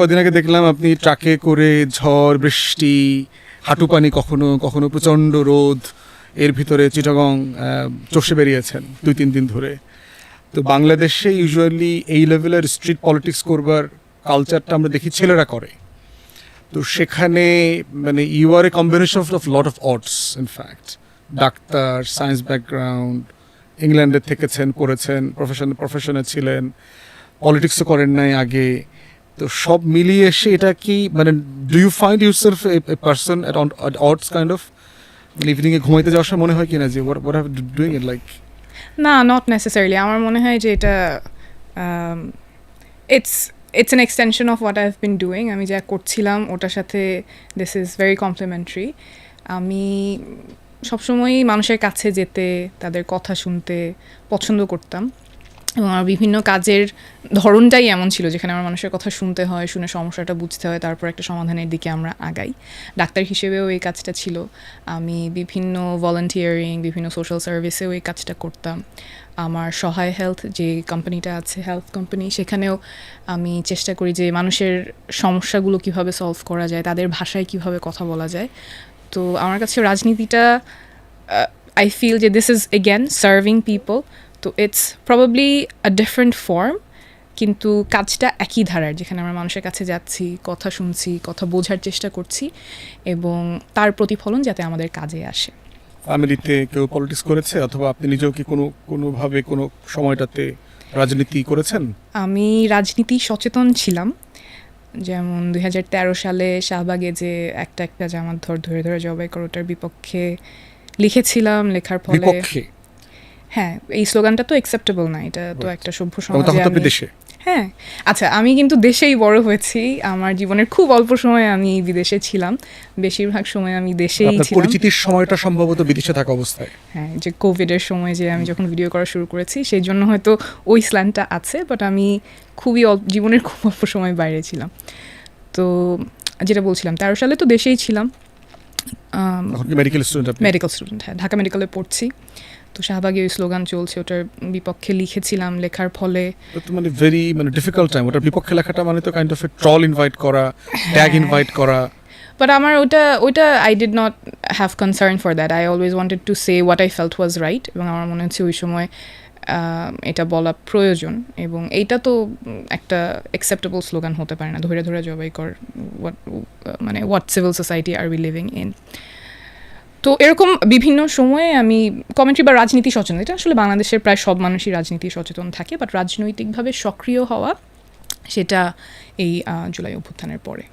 কদিন আগে দেখলাম আপনি ট্রাকে করে ঝড় বৃষ্টি হাঁটু পানি, কখনো কখনো প্রচণ্ড রোদ, এর ভিতরে চিটাগং চষে বেরিয়েছেন 2-3 দিন ধরে। তো বাংলাদেশে ইউজুয়ালি এই লেভেলের স্ট্রিট পলিটিক্স করবার কালচারটা আমরা দেখি ছেলেরা করে। তো সেখানে মানে you are a combination of lot of arts, in fact ডাক্তার, সায়েন্স ব্যাকগ্রাউন্ড, ইংল্যান্ডে থেকেছেন, পড়েছেন, প্রফেশনে ছিলেন, পলিটিক্সও করেন নাই আগে। তো সব মিলিয়ে এসে এটা কি মানে do you find yourself a person at odds kind of, মানে ইভিনিংয়ে ঘুমাইতে যাওয়ার সময় মনে হয় কিনা যে what have doing it like? না, নট নেসেসারিলি। আমার মনে হয় যে এটা it's an extension of what I have been doing. আমি যা করছিলাম ওটার সাথে দিস ইজ ভেরি কমপ্লিমেন্টারি। আমি সবসময়ই মানুষের কাছে যেতে, তাদের কথা শুনতে পছন্দ করতাম, এবং আমার বিভিন্ন কাজের ধরনটাই এমন ছিল যেখানে আমার মানুষের কথা শুনতে হয়, শুনে সমস্যাটা বুঝতে হয়, তারপর একটা সমাধানের দিকে আমরা আগাই। ডাক্তার হিসেবেও এই কাজটা ছিল। আমি বিভিন্ন ভলান্টিয়ারিং, বিভিন্ন সোশ্যাল সার্ভিসেও এই কাজটা করতাম। আমার সহায় হেলথ যে কোম্পানিটা আছে, হেলথ কোম্পানি, সেখানেও আমি চেষ্টা করি যে মানুষের সমস্যাগুলো কিভাবে সলভ করা যায়, তাদের ভাষায় কিভাবে কথা বলা যায়। তো আমার কাছে রাজনীতিটা আই ফিল যে this is again serving people. তো it's probably a different form, কিন্তু কাজটা একই ধারার, যেখানে আমরা মানুষের কাছে যাচ্ছি, কথা শুনছি, কথা বোঝার চেষ্টা করছি, এবং তার প্রতিফলন যাতে আমাদের কাজে আসে। ফ্যামিলিতে কেউ পলিটিক্স করেছে, অথবা আপনি নিজেও কি কোনোভাবে কোনো সময়টাতে রাজনীতি করেছেন? আমি রাজনীতি সচেতন ছিলাম। যেমন 2013 সালে শাহবাগে যে একটা জামাত ধরে ধরে জবাই করো, ওটার বিপক্ষে লিখেছিলাম। লেখার ফলে বিপক্ষে? হ্যাঁ, এই স্লোগানটা তো অ্যাকসেপ্টেবল না, এটা তো একটা সভ্য সমাজে। দেশে? হ্যাঁ, আচ্ছা, আমি কিন্তু দেশেই বড় হয়েছি। আমার জীবনের খুব অল্প সময় আমি বিদেশে ছিলাম, বেশিরভাগ সময় আমি দেশেই ছিলাম। পরিচিতির সময়টা সম্ভবত বিদেশে থাকা অবস্থায়। হ্যাঁ, যে কোভিডের সময় যে আমি যখন ভিডিও করা শুরু করেছি, সেই জন্য হয়তো ওই স্ল্যাংটা আছে, বাট আমি জীবনের খুব অল্প সময় বাইরে ছিলাম। তো যেটা বলছিলাম, 13 সালে তো দেশেই ছিলাম। মেডিকেল স্টুডেন্ট, হ্যাঁ, ঢাকা মেডিকেলে পড়ছি। তো শাহবাগে ওই স্লোগান চলছে, ওটার বিপক্ষে লিখেছিলাম। লেখার ফলে মানে ভেরি ডিফিকাল্ট টাইম। ওটার বিপক্ষে লেখাটা মানে তো kind of A troll invite করা, ট্যাগ ইনভাইট করা। বাট আমার ওইটা I did not have concern for that. I always wanted to say what I felt was right, এবং আমার মনে হচ্ছে ওই সময় এটা বলা প্রয়োজন। এবং এইটা তো একটা অ্যাকসেপ্টেবল স্লোগান হতে পারে না, ধরে ধরে জবাই কর, what civil society are we living in. তো এরকম বিভিন্ন সময়ে আমি কমেন্ট্রি বা রাজনীতি সচেতন, এটা আসলে বাংলাদেশের প্রায় সব মানুষই রাজনীতি সচেতন থাকে, বাট রাজনৈতিকভাবে সক্রিয় হওয়া সেটা এই জুলাই অভ্যুত্থানের পরে।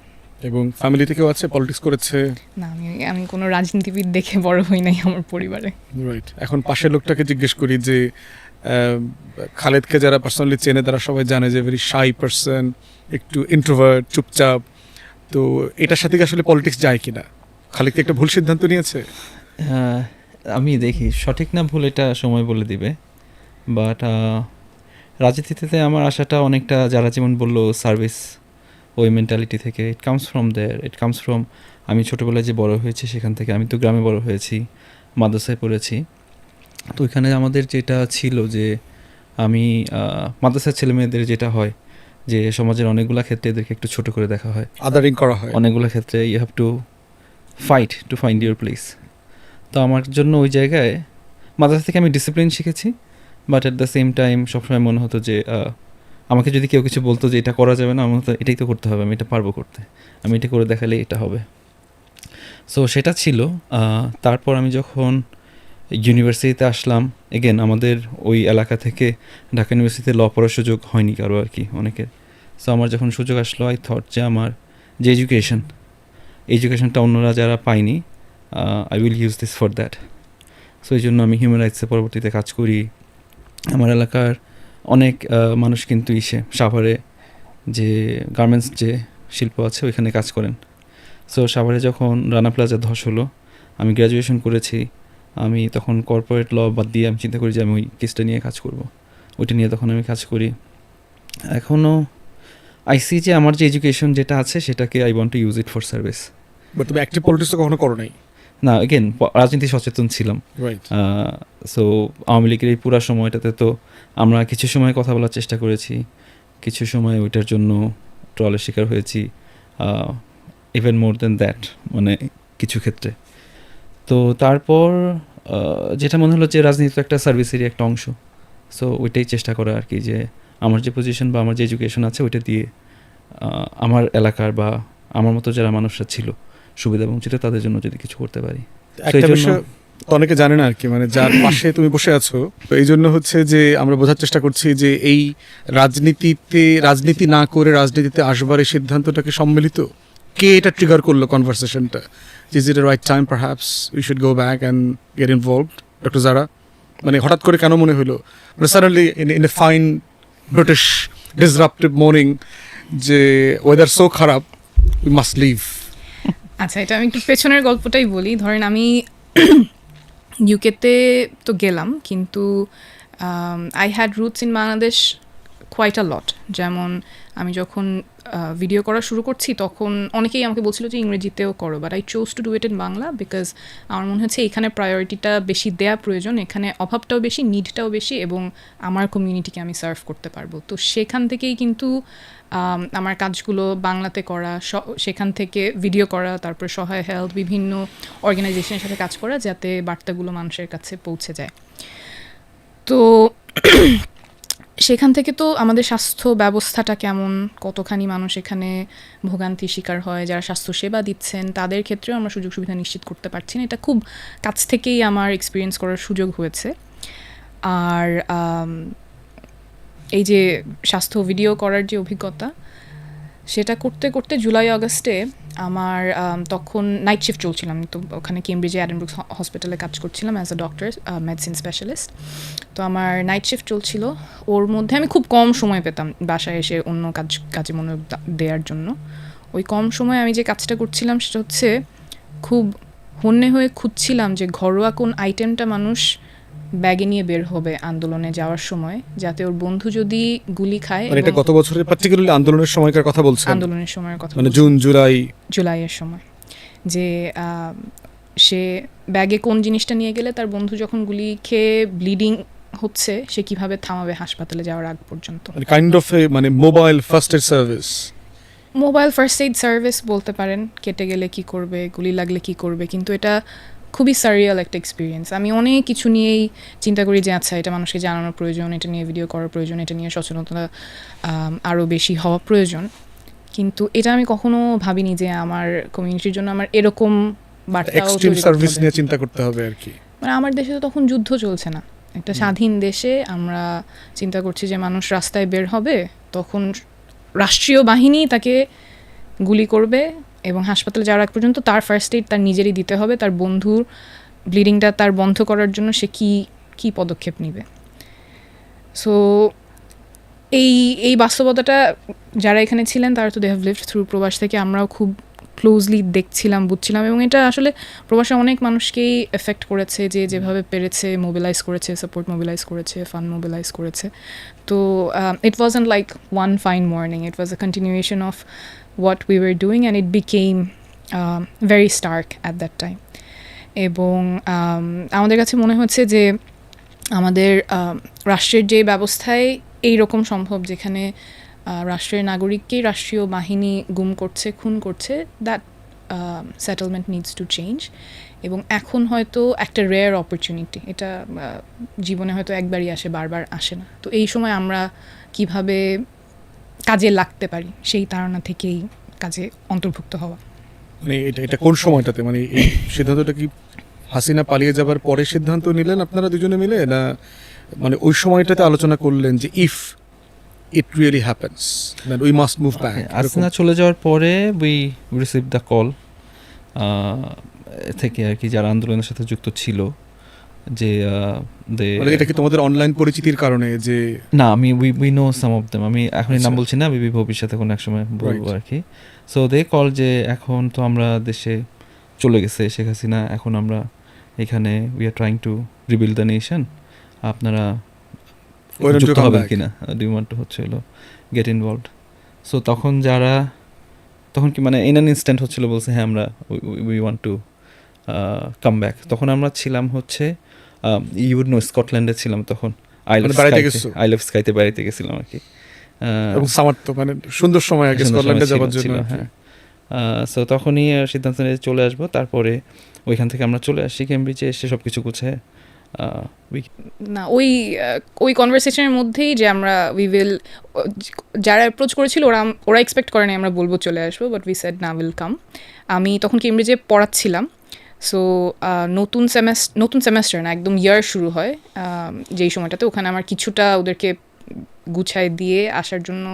এবং ফ্যামিলি থেকেও আছে পলিটিক্স করেছে? না, আমি কোনো রাজনীতিবিদ দেখে বড় হই নাই আমার পরিবারে। রাইট। এখন পাশের লোকটাকে জিজ্ঞেস করি যে খালেদকে যারা পার্সোনালি চেনে তারা সবাই জানে যে ভেরি শাই পার্সন, একটু ইন্ট্রোভার্ট, চুপচাপ। তো এটার সাথে কি আসলে পলিটিক্স যায় কিনা? খালেদ কি একটা ভুল সিদ্ধান্ত নিয়েছে? আমি দেখি সঠিক না ভুল এটা সময় বলে দিবে। বাট রাজনীতিতে আমার আশাটা অনেকটা যারা যেমন বললো সার্ভিস, ওই মেন্টালিটি থেকে। It comes from there, it comes from আমি ছোটোবেলায় যে বড় হয়েছি সেখান থেকে। আমি তো গ্রামে বড় হয়েছি, মাদ্রাসায় পড়েছি। তো ওইখানে আমাদের যেটা ছিল যে আমি মাদ্রাসার ছেলেমেয়েদের যেটা হয় যে সমাজের অনেকগুলো ক্ষেত্রে এদেরকে একটু ছোট করে দেখা হয়, আদারিং করা হয়। অনেকগুলো ক্ষেত্রে you have to fight to find your place. তো আমার জন্য ওই জায়গায় মাদ্রাসা থেকে আমি ডিসিপ্লিন শিখেছি, but at the same time সবসময় মনে হতো যে আমাকে যদি কেউ কিছু বলতো যে এটা করা যাবে না, আমার হতো এটাই তো করতে হবে, আমি এটা পারবো করতে, আমি এটা করে দেখালে এটা হবে। সো সেটা ছিল। তারপর আমি যখন ইউনিভার্সিটিতে আসলাম, এগেন আমাদের ওই এলাকা থেকে ঢাকা ইউনিভার্সিটিতে ল পড়ার সুযোগ হয়নি কারো আর কি, অনেকের। সো আমার যখন সুযোগ আসলো, আই থট যে আমার যে এডুকেশনটা অন্যরা যারা পায়নি, I will use this for that. So এই জন্য আমি হিউম্যান রাইটসে পরবর্তীতে কাজ করি। আমার এলাকার অনেক মানুষ কিন্তু সাভারে যে গার্মেন্টস যে শিল্প আছে ওইখানে কাজ করেন। সো সাভারে যখন রানা প্লাজা ধস হলো, আমি গ্র্যাজুয়েশন করেছি, আমি তখন কর্পোরেট ল বাদ দিয়ে আমি চিন্তা করি যে আমি ওই কেসটা নিয়ে কাজ করব। ওইটা নিয়ে তখন আমি কাজ করি। এখনও আইসি যে আমার যে এডুকেশন যেটা আছে সেটাকে I want to use it for service. But তুমি অ্যাক্টিভ পলিটিক্স তো কখনো করো নাই? না, এগেন রাজনীতি সচেতন ছিলাম। সো আওয়ামী লীগের এই পুরো সময়টাতে তো আমরা কিছু সময় কথা বলার চেষ্টা করেছি, কিছু সময় ওইটার জন্য ট্রলের শিকার হয়েছি, ইভেন মোর দেন দ্যাট, মানে কিছু ক্ষেত্রে। তো তারপর যেটা মনে হলো যে রাজনীতি তো একটা সার্ভিসেরই একটা অংশ, সো ওইটাই চেষ্টা করা আর কি, যে আমার যে পজিশন বা আমার যে এডুকেশন আছে ওইটা দিয়ে আমার এলাকার বা আমার মতো যারা মানুষরা ছিল সুবিধা বঞ্চিত তাদের জন্য যদি কিছু করতে পারি। একটা জন্য- বিষয় তো অনেকে জানে না আর কি, মানে যার পাশে তুমি বসে আছো, তো এই জন্য হচ্ছে যে আমরা বোঝার চেষ্টা করছি যে এই রাজনীতি না করে রাজনীতিতে আসবার এই সিদ্ধান্তটাকে সম্মিলিত, কে এটা ট্রিগার করলো কনভারসেশনটা, is it right time perhaps we should go back and get involved? Doctor Zara, মানে হঠাৎ করে কেন মনে হলো, মানে suddenly in a fine British disruptive morning যে ওয়েদার সো খারাপ, উই মাস্ট লিভ? আচ্ছা, এটা আমি একটু পেছনের গল্পটাই বলি। ধরেন আমি ইউকেতে তো গেলাম, কিন্তু I had roots in Bangladesh quite a lot. যেমন আমি যখন ভিডিও করা শুরু করছি তখন অনেকেই আমাকে বলছিল যে ইংরেজিতেও করো, but I chose to do it in Bangla because আমার মনে হচ্ছে এখানে প্রায়োরিটিটা বেশি দেয়া প্রয়োজন, এখানে অভাবটাও বেশি, নিডটাও বেশি, এবং আমার কমিউনিটিকে আমি সার্ভ করতে পারবো। তো সেখান থেকেই কিন্তু আমার কাজগুলো বাংলাতে করা, সেখান থেকে ভিডিও করা, তারপর সহায় হেলথ, বিভিন্ন অর্গানাইজেশনের সাথে কাজ করা যাতে বার্তাগুলো মানুষের কাছে পৌঁছে যায়। তো সেখান থেকে তো আমাদের স্বাস্থ্য ব্যবস্থাটা কেমন, কতখানি মানুষ এখানে ভোগান্তির শিকার হয়, যারা স্বাস্থ্যসেবা দিচ্ছেন তাদের ক্ষেত্রেও আমরা সুযোগ সুবিধা নিশ্চিত করতে পারছি না। এটা খুব কাছ থেকেই আমার এক্সপিরিয়েন্স করার সুযোগ হয়েছে। আর এই যে স্বাস্থ্য ভিডিও করার যে অভিজ্ঞতা, সেটা করতে করতে জুলাই আগস্টে আমার তখন নাইট শিফট চলছিলাম, তো ওখানে কেমব্রিজে অ্যাডেনব্রুকস হসপিটালে কাজ করছিলাম as a doctor, medicine specialist. তো আমার নাইট শিফট চলছিল, ওর মধ্যে আমি খুব কম সময় পেতাম বাসায় এসে অন্য কাজে মনোযোগ দেওয়ার জন্য। ওই কম সময়ে আমি যে কাজটা করছিলাম সেটা হচ্ছে খুব হন্যে হয়ে খুঁজছিলাম যে ঘরোয়া কোন আইটেমটা মানুষ ব্যাগে নিয়ে বের হবে আন্দোলনে যাওয়ার সময়, যাতে ওর বন্ধু যদি গুলি খায়। মানে এটা গত বছরের পার্টিকুলারলি আন্দোলনের সময়কার কথা বলছেন? আন্দোলনের সময়ের কথা, মানে জুলাইয়ের সময়, যে সে ব্যাগে কোন জিনিসটা নিয়ে গেলে তার বন্ধু যখন গুলি খেয়ে ব্লিডিং হচ্ছে সে কিভাবে থামাবে হাসপাতালে যাওয়ার আগ পর্যন্ত। কাইন্ড অফ মানে mobile first aid service. Mobile first aid service বলতে পারেন, কেটে গেলে কি করবে, গুলি লাগলে কি করবে, কিন্তু এটা খুবই সারিয়াল একটা এক্সপিরিয়েন্স। আমি অনেক কিছু নিয়েই চিন্তা করি যে আচ্ছা এটা মানুষকে জানানোর প্রয়োজন, এটা নিয়ে ভিডিও করার প্রয়োজন, এটা নিয়ে সচেতনতা আরও বেশি হওয়া প্রয়োজন, কিন্তু এটা আমি কখনো ভাবিনি যে আমার কমিউনিটির জন্য আমার এরকম এক্সট্রিম সার্ভিস নিয়ে চিন্তা করতে হবে আর কি। মানে আমার দেশে তো তখন যুদ্ধ চলছে না, একটা স্বাধীন দেশে আমরা চিন্তা করছি যে মানুষ রাস্তায় বের হবে, তখন রাষ্ট্রীয় বাহিনী তাকে গুলি করবে এবং হাসপাতালে যাওয়ার আগ পর্যন্ত তার ফার্স্ট এইড তার নিজেরই দিতে হবে, তার বন্ধুর ব্লিডিংটা তার বন্ধ করার জন্য সে কি পদক্ষেপ নেবে। সো এই বাস্তবতাটা যারা এখানে ছিলেন তারা তো দে হ্যাভ লিভড থ্রু প্রবাস থেকে, আমরাও খুব ক্লোজলি দেখছিলাম, বুঝছিলাম, এবং এটা আসলে প্রবাসে অনেক মানুষকেই এফেক্ট করেছে, যে যেভাবে পেরেছে মোবিলাইজ করেছে, সাপোর্ট মোবিলাইজ করেছে, ফান্ড মোবিলাইজ করেছে। তো ইট wasn't like one fine morning, it was a continuation of what we were doing, and it became very stark at that time. এবং আমাদের কাছে মনে হচ্ছে যে আমাদের রাষ্ট্রের যে ব্যবস্থায় এই রকম সম্ভব, যেখানে রাষ্ট্রের নাগরিককেই রাষ্ট্রীয় বাহিনী গুম করছে, খুন করছে, that settlement needs to change. এবং এখন হয়তো একটা রেয়ার অপরচুনিটি, এটা জীবনে হয়তো একবারই আসে, বারবার আসে না। তো এই সময় আমরা কিভাবে কাজে লাগতে পারি সেই ধারণা থেকেই কাজে অন্তর্ভুক্ত হওয়া। মানে এটা কোন সময়টাতে, মানে এই সিদ্ধান্তটা কি হাসিনা পালিয়ে যাবার পরে সিদ্ধান্ত নিলেন আপনারা দুজনে মিলে, না মানে ওই সময়টাতে আলোচনা করলেন যে if it really happens then we must move back? Hasina চলে যাওয়ার পরে উই রিসিভ দ্য কল থেকে আর কি, যারা আন্দোলনের সাথে যুক্ত ছিল, যে এটা কি তোমাদের অনলাইন পরিচিতির কারণে? যে না, আমি we know some of them, আমি এখনই নাম বলছি না, বিবি ভবিষ্যতে কোনো এক সময় বলবো আর কি। সো দে কল যে এখন তো আমরা দেশে চলে গেছে শেখ হাসিনা, এখন আমরা এখানে we are trying to rebuild the nation, আপনারা যুক্ত হবেন কিনা, ডু ইউ ওয়ান্ট টু হচ্ছিল গেট ইনভলভড। সো তখন কি মানে ইন অ্যান ইনস্ট্যান্ট হচ্ছিল, বলছে হ্যাঁ আমরা we want to come back. তখন আমরা ছিলাম হচ্ছে ইউ উড নো স্কটল্যান্ডে ছিলাম তখন, আইল অফ স্কাইতে বেড়াইতে গেছিলাম আর কি। এবং সামার তো মানে সুন্দর সময় আগে স্কটল্যান্ডে যাওয়ার জন্য আর কি। হ্যাঁ। সো তখনই সিদ্ধান্ত নিয়ে চলে আসবো, তারপরে ওইখান থেকে আমরা চলে আসি কেমব্রিজে, এসে সব কিছু গুছায় না ওই কনভারসেশনের মধ্যেই যে আমরা যারা অ্যাপ্রোচ করেছিল ওরা এক্সপেক্ট করে না আমরা বলবো চলে আসবো, বাট উই সেড না উইল কাম। আমি তখন কেমব্রিজে পড়াচ্ছিলাম, সো নতুন সেমেস্টার না, একদম ইয়ার শুরু হয় যেই সময়টাতে, ওখানে আমার কিছুটা ওদেরকে গুছায় দিয়ে আসার জন্য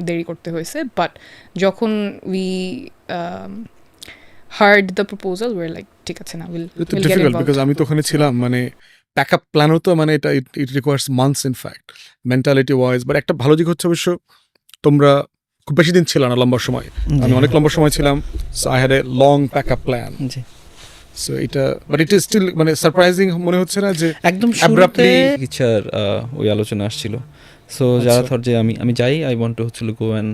দেরি করতে হয়েছে। বাট যখন we heard the proposal were like ঠিক আছে না will get difficult involved. Because আমি তো ওখানে ছিলাম, মানে ব্যাকআপ প্ল্যানও তো মানে এটা it requires months in fact mentality wise. But একটা ভালো দিক হচ্ছে অবশ্য তোমরা খুব বেশি দিন ছিল না, লম্বা সময়। আমি অনেক লম্বা সময় ছিলাম, so I had a long backup plan. G. So এটা বাট ইট ইজ স্টিল মানে সারপ্রাইজিং মনে হচ্ছে না যে একদম abruptly চিকিৎসার ওই আলোচনা আসছিল। সো যারা ধর যে আমি যাই, আই ওয়ান্ট টু হচ্ছিল go and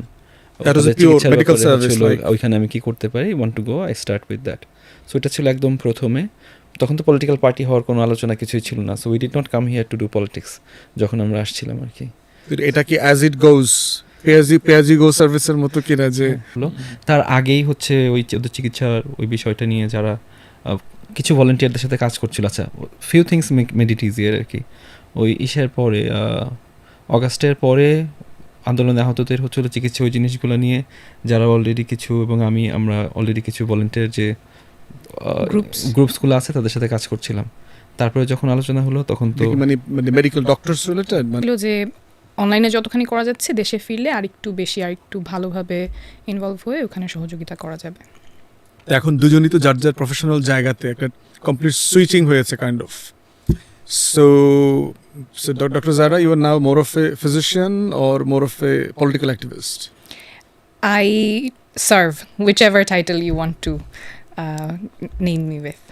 That was a pure medical service, like- ওইখানে আমি কি করতে পারি, want to go, I start with that. So এটা ছিল একদম প্রথমে। তখন তো পলিটিক্যাল পার্টি হওয়ার কোনো আলোচনা কিছুই ছিল না, so we did not come here to do politics যখন আমরা আসছিলাম আর কি। এটা কি অ্যাজ ইট গোজ পেয়াজি গো সার্ভিসের মতো কিনা যে হলো তার আগেই হচ্ছে ওই ওদের চিকিৎসার ওই বিষয়টা নিয়ে যারা কিছু ভলেন্টিয়ারদের সাথে কাজ করছিল। আচ্ছা, few things made it easier আর কি। ওই ইসের পরে অগাস্টের পরে আন্দোলনে আহতদের হচ্ছিল চিকিৎসা ওই জিনিসগুলো নিয়ে যারা অলরেডি কিছু, এবং আমরা অলরেডি কিছু ভলেন্টিয়ার যে গ্রুপসগুলো আছে তাদের সাথে কাজ করছিলাম। তারপরে যখন আলোচনা হলো তখন তো মানে মেডিকেল ডক্টরস রিলেটেড মানে ছিল যে অনলাইনে যতখানি করা যাচ্ছে দেশে ফিরলে আরেকটু ভালোভাবে ইনভলভ হয়ে ওখানে সহযোগিতা করা যাবে। এখন দুজনই তো যার যার প্রফেশনাল জায়গাতে একটা কমপ্লিট সুইচিং হয়েছে kind of. So doctor Zara, you are now more of a physician or more of a political activist? I serve whichever title you want to name me with.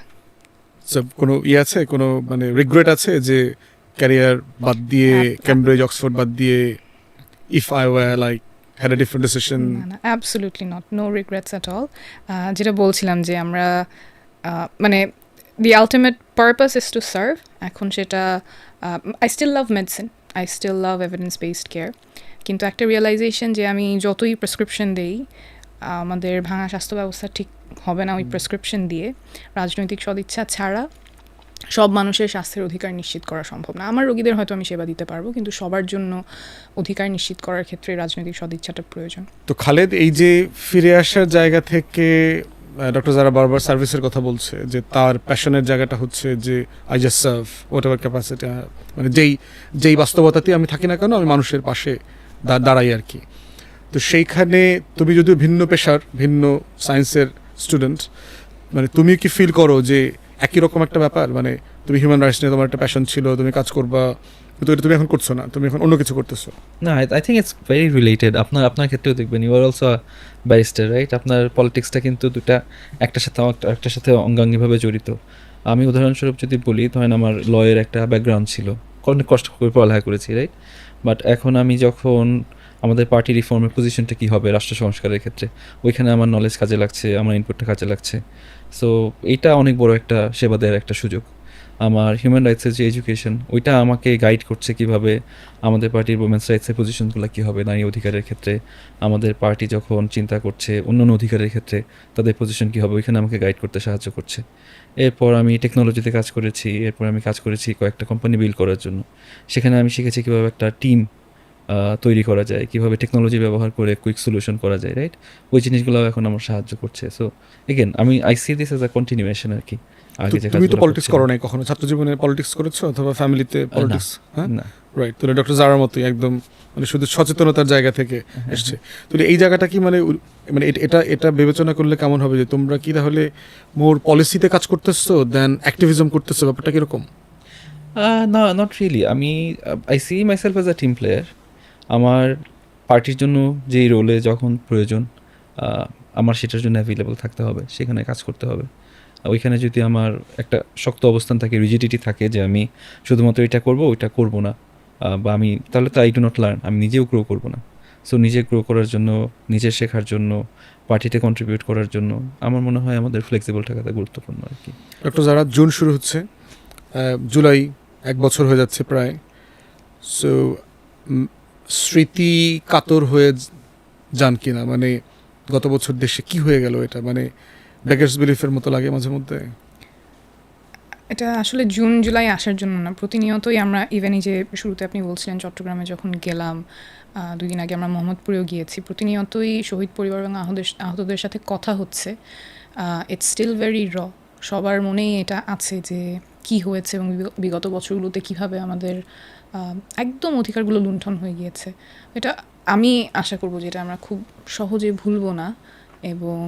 So কোনো আছে, কোনো মানে regret আছে যে career বাদ দিয়ে Cambridge Oxford বাদ দিয়ে if I were like had a different decision? না, absolutely not, no regrets at all. যেটা বলছিলাম যে আমরা মানে the ultimate purpose is to serve. এখন সেটা I still love medicine, I still love evidence-based care, কিন্তু একটা রিয়েলাইজেশন যে আমি যতই প্রেসক্রিপশন দেই আমাদের ভাঙা স্বাস্থ্য ব্যবস্থা ঠিক হবে না ওই প্রেসক্রিপশন দিয়ে। রাজনৈতিক সদিচ্ছা ছাড়া সব মানুষের স্বাস্থ্যের অধিকার নিশ্চিত করা সম্ভব না। আমার রোগীদের হয়তো আমি সেবা দিতে পারবো, কিন্তু সবার জন্য অধিকার নিশ্চিত করার ক্ষেত্রে রাজনৈতিক সদিচ্ছাটা প্রয়োজন। তো খালেদ, এই যে ফিরে আসার জায়গা থেকে ডক্টর যারা বারবার সার্ভিসের কথা বলছে, যে তার প্যাশনের জায়গাটা হচ্ছে যে I just serve what ever capacity, মানে যেই বাস্তবতাতেই আমি থাকি না কেন আমি মানুষের পাশে দাঁড়াই আর কি। তো সেইখানে তুমি যদিও ভিন্ন পেশার, ভিন্ন সায়েন্সের স্টুডেন্ট, মানে তুমি কি ফিল করো যে একই রকম একটা ব্যাপার? মানে তুমি হিউম্যান রাইটস নিয়ে তোমার একটা প্যাশন ছিল, তুমি কাজ করবা, কিন্তু এটা তুমি এখন করছো না, তুমি এখন অন্য কিছু করতেছো। না, I think it's very related. আপনার ক্ষেত্রেও দেখবেন, you are also barrister, right? আপনার পলিটিক্সটা কিন্তু দুটা একটার সাথে অঙ্গাঙ্গিভাবে জড়িত। আমি উদাহরণস্বরূপ যদি বলি, ধরেন আমার লয়ের একটা ব্যাকগ্রাউন্ড ছিল, অনেক কষ্ট করে পড়ালেখা করেছি, রাইট? বাট এখন আমি যখন আমাদের পার্টি রিফর্মের পজিশনটা কী হবে রাষ্ট্র সংস্কারের ক্ষেত্রে, ওইখানে আমার নলেজ কাজে লাগছে, আমার ইনপুটটা কাজে লাগছে। সো এইটা অনেক বড় একটা সেবা দেওয়ার একটা সুযোগ। আমার হিউম্যান রাইটসের যে এডুকেশন, ওইটা আমাকে গাইড করছে কিভাবে আমাদের পার্টির ওমেন্স রাইটসের পজিশনগুলো কী হবে নারী অধিকারের ক্ষেত্রে, আমাদের পার্টি যখন চিন্তা করছে অন্যান্য অধিকারের ক্ষেত্রে তাদের পজিশন কী হবে, ওইখানে আমাকে গাইড করতে সাহায্য করছে। এরপর আমি টেকনোলজিতে কাজ করেছি, এরপর আমি কাজ করেছি কয়েকটা কোম্পানি বিল্ড করার জন্য। সেখানে আমি শিখেছি কীভাবে একটা টিম তৈরি করা যায়, কীভাবে টেকনোলজি ব্যবহার করে কুইক সলিউশন করা যায়, রাইট? ওই জিনিসগুলো এখন আমার সাহায্য করছে। So again I see this as a continuation আর কি। তুমি তো পলিটিক্স করো নাই কখনো? ছাত্র জীবনে পলিটিক্স করেছো অথবা ফ্যামিলিতে পলিটিক্স? হ্যাঁ, না, রাইট। তো ডক্টর জারার মতোই একদম মানে শুধু সচেতনতার জায়গা থেকে এসছে। তো এই জায়গাটা কি মানে এটা বিবেচনা করলে কেমন হবে যে তোমরা কি তাহলে মোর পলিসিতে কাজ করতেছো দেন অ্যাক্টিভিজম করতেছো? ব্যাপারটা কিরকম? না, not really. I see myself as a team player. আমার পার্টির জন্য যেই রোলে যখন প্রয়োজন আমার সেটার জন্য অ্যাভেলেবল থাকতে হবে, সেখানে কাজ করতে হবে। ওইখানে যদি আমার একটা শক্ত অবস্থান থাকে, রিজিডিটি থাকে যে আমি শুধুমাত্র এটা করব ওইটা করব না, বা আমি তাহলে তো আই ডু নট লার্ন, আমি নিজেও গ্রো করব না। সো নিজে গ্রো করার জন্য, নিজে শেখার জন্য, পার্টিতে কন্ট্রিবিউট করার জন্য আমার মনে হয় আমাদের ফ্লেক্সিবল থাকাটা গুরুত্বপূর্ণ আর কি। ডক্টর জারা, জুন শুরু হচ্ছে, জুলাই 1 বছর হয়ে যাচ্ছে প্রায়। সো স্মৃতি কাতর হয়ে যান কিনা, মানে গত বছর দেশে কি হয়ে গেল, এটা মানে বেগার্স বিলিফের মতো লাগে মাঝে মধ্যে? এটা আসলে জুন জুলাই আসার জন্য না, প্রতিনিয়তই আমরা ইভেন এই যে শুরুতে আপনি বলছিলেন চট্টগ্রামে যখন গেলাম, 2 দিন আগে আমরা মোহাম্মদপুরেও গিয়েছি, প্রতিনিয়তই শহীদ পরিবার এবং আহতদের সাথে কথা হচ্ছে। ইটস স্টিল ভেরি সবার মনেই এটা আছে যে কি হয়েছে এবং বিগত বছরগুলোতে কিভাবে আমাদের একদম অধিকারগুলো লুণ্ঠন হয়ে গিয়েছে। এটা আমি আশা করব যে এটা আমরা খুব সহজে ভুলবো না, এবং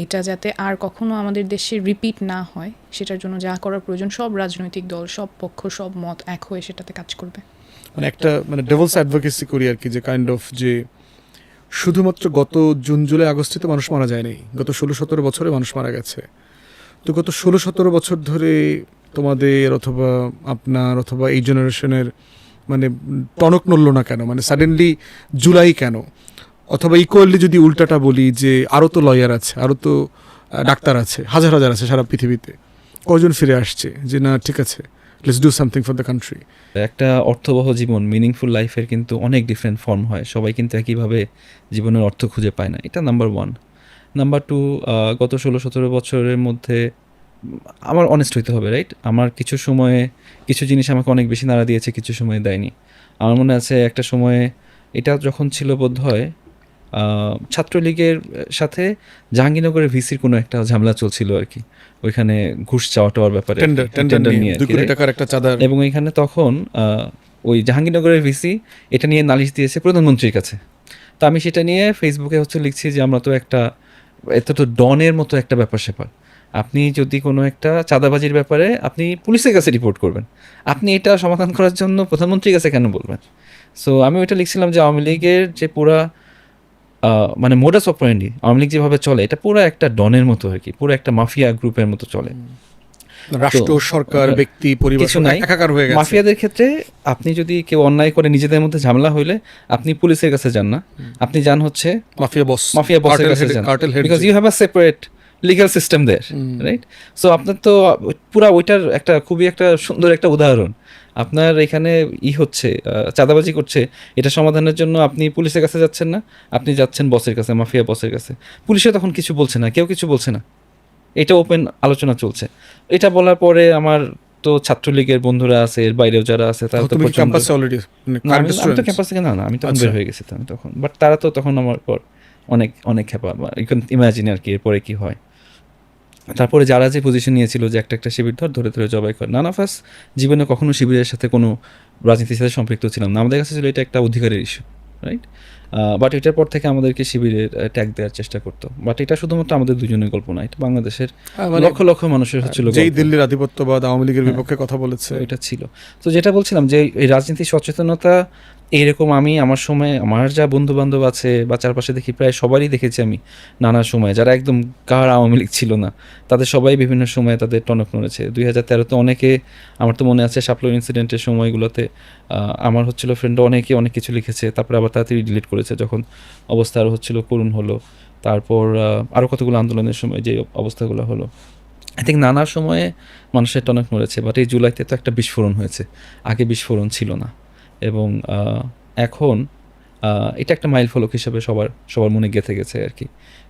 এটা যাতে আর কখনো আমাদের দেশে রিপিট না হয় সেটার জন্য যা করার প্রয়োজন সব রাজনৈতিক দল, সব পক্ষ, সব মত এক হয়ে সেটাতে কাজ করবে। মানে একটা মানে ডেভিলস অ্যাডভোকেসি করি আর কি, যে কাইন্ড অফ যে শুধুমাত্র গত জুন জুলাই আগস্টে তো মানুষ মারা যায়নি, গত 16-17 বছরে মানুষ মারা গেছে। তো গত 16-17 বছর ধরে তোমাদের অথবা আপনার অথবা এই জেনারেশনের মানে টনক নড়ল না কেন, মানে সাডেনলি জুলাই কেন? অথবা ইকুয়ালি যদি উল্টাটা বলি যে আরও তো লয়ার আছে, আরও তো ডাক্তার আছে, হাজার হাজার আছে সারা পৃথিবীতে, কজন ফিরে আসছে যে না ঠিক আছে let's do something for the country? একটা অর্থবহ জীবন, মিনিংফুল লাইফের কিন্তু অনেক ডিফারেন্ট ফর্ম হয়, সবাই কিন্তু একইভাবে জীবনের অর্থ খুঁজে পায় না, এটা নাম্বার 1। নাম্বার 2, গত 16-17 বছরের মধ্যে আমার অনেস্ট হইতে হবে, রাইট? আমার কিছু সময়ে কিছু জিনিস আমাকে অনেক বেশি নাড়া দিয়েছে, কিছু সময়ে দেয়নি। আমার মনে আছে একটা সময়ে এটা যখন ছিল বোধ হয় ছাত্রলীগের সাথে জাহাঙ্গীরনগরের ভিসির কোনো একটা ঝামেলা চলছিল আর কি, ওইখানে ঘুষ চাওয়া টাওয়ার ব্যাপারে, টেন্ডার নিয়ে 2 কোটি টাকার একটা চাঁদা, এবং এখানে তখন ওই জাহাঙ্গীরনগরের ভিসি এটা নিয়ে নালিশ দিয়েছে প্রধানমন্ত্রীর কাছে। তো আমি সেটা নিয়ে ফেসবুকে লিখছি যে আমরা তো এটা তো ডনের মতো একটা ব্যাপার স্যাপার, আপনি যদি কোনো একটা চাঁদাবাজির ব্যাপারে আপনি পুলিশের কাছে রিপোর্ট করবেন, আপনি এটা সমাধান করার জন্য প্রধানমন্ত্রীর কাছে কেন বলবেন? সো আমি ওইটা লিখছিলাম যে আওয়ামী লীগের যে পুরা মানে মোডাস অপারেন্ডি, আওয়ামী লীগ যেভাবে চলে এটা পুরো একটা ডনের মতো আর কি, পুরো একটা মাফিয়া গ্রুপের মতো চলে। রাষ্ট্র, সরকার, ব্যক্তি, পরিবার কিছু নাই, একাকার হয়ে গেছে। মাফিয়াদের ক্ষেত্রে আপনি যদি কেউ অন্যায় করে নিজেদের মধ্যে ঝামেলা হইলে আপনি পুলিশের কাছে যান না, আপনি যান হচ্ছে মাফিয়া বসের কাছে যান, because you have a separate legal system there, right? So আপনার তো পুরা ওইটার একটা খুবই একটা সুন্দর একটা উদাহরণ, আপনার এখানে হচ্ছে চাঁদাবাজি করছে, এটা সমাধানের জন্য আপনি পুলিশের কাছে যাচ্ছেন না, আপনি যাচ্ছেন বসের কাছে, মাফিয়া বসের কাছে। পুলিশে তখন কিছু বলছে না, কেউ কিছু বলছে না, এটা ওপেন আলোচনা চলছে। এটা বলার পরে আমার তো ছাত্রলীগের বন্ধুরা আছে, এর বাইরেও যারা আছে তারা তো ক্যাম্পাসে অলরেডি, আমি তো ক্যাম্পাস থেকে না আমি তখন বের হয়ে গেছি তখন, বাট তারা তো তখন আমার পর অনেক অনেক খেপা, ইউ ক্যান ইমাজিন আর কি এরপরে কি হয়। তারপরে যারা যে পজিশন নিয়েছিল যে একটা শিবির ধরে ধরে জবাই করে, নান অফ আস জীবনে কখনো শিবিরের সাথে কোনো রাজনীতির সাথে সম্পৃক্ত ছিলাম না, আমাদের কাছে ছিল এটা একটা অধিকারের ইস্যু, রাইট? বাট এটার পর থেকে আমাদেরকে শিবিরের ট্যাগ দেওয়ার চেষ্টা করতো, বাট এটা শুধুমাত্র আমাদের দুজনের গল্প না, এটা বাংলাদেশের লক্ষ লক্ষ মানুষের হচ্ছিল, যেই দিল্লির আধিপত্যবাদ আওয়ামী লীগের বিপক্ষে কথা বলেছে, এটা ছিল। তো যেটা বলছিলাম যে এই রাজনীতির সচেতনতা এইরকম, আমি আমার সময় আমার যা বন্ধু বান্ধব আছে বা চারপাশে দেখি প্রায় সবারই দেখেছি আমি নানা সময়, যারা একদম কার আওয়ামী লীগ ছিল না তাদের সবাই বিভিন্ন সময়ে তাদের টনক নড়েছে। 2013-তে অনেকে, আমার তো মনে আছে শাপলার ইনসিডেন্টের সময়গুলোতে আমার ফ্রেন্ড অনেকে অনেক কিছু লিখেছে, তারপরে আবার তাড়াতাড়ি ডিলিট করেছে যখন অবস্থা আরও করুণ হলো। তারপর আরও কতগুলো আন্দোলনের সময় যে অবস্থাগুলো হলো, আই থিঙ্ক নানা সময়ে মানুষের টনক নড়েছে। বাট এই জুলাইতে তো একটা বিস্ফোরণ হয়েছে, আগে বিস্ফোরণ ছিল না, এবং এখন এটা একটা মাইল ফলক হিসাবে সবার মনে গেঁথে গেছে আর কি।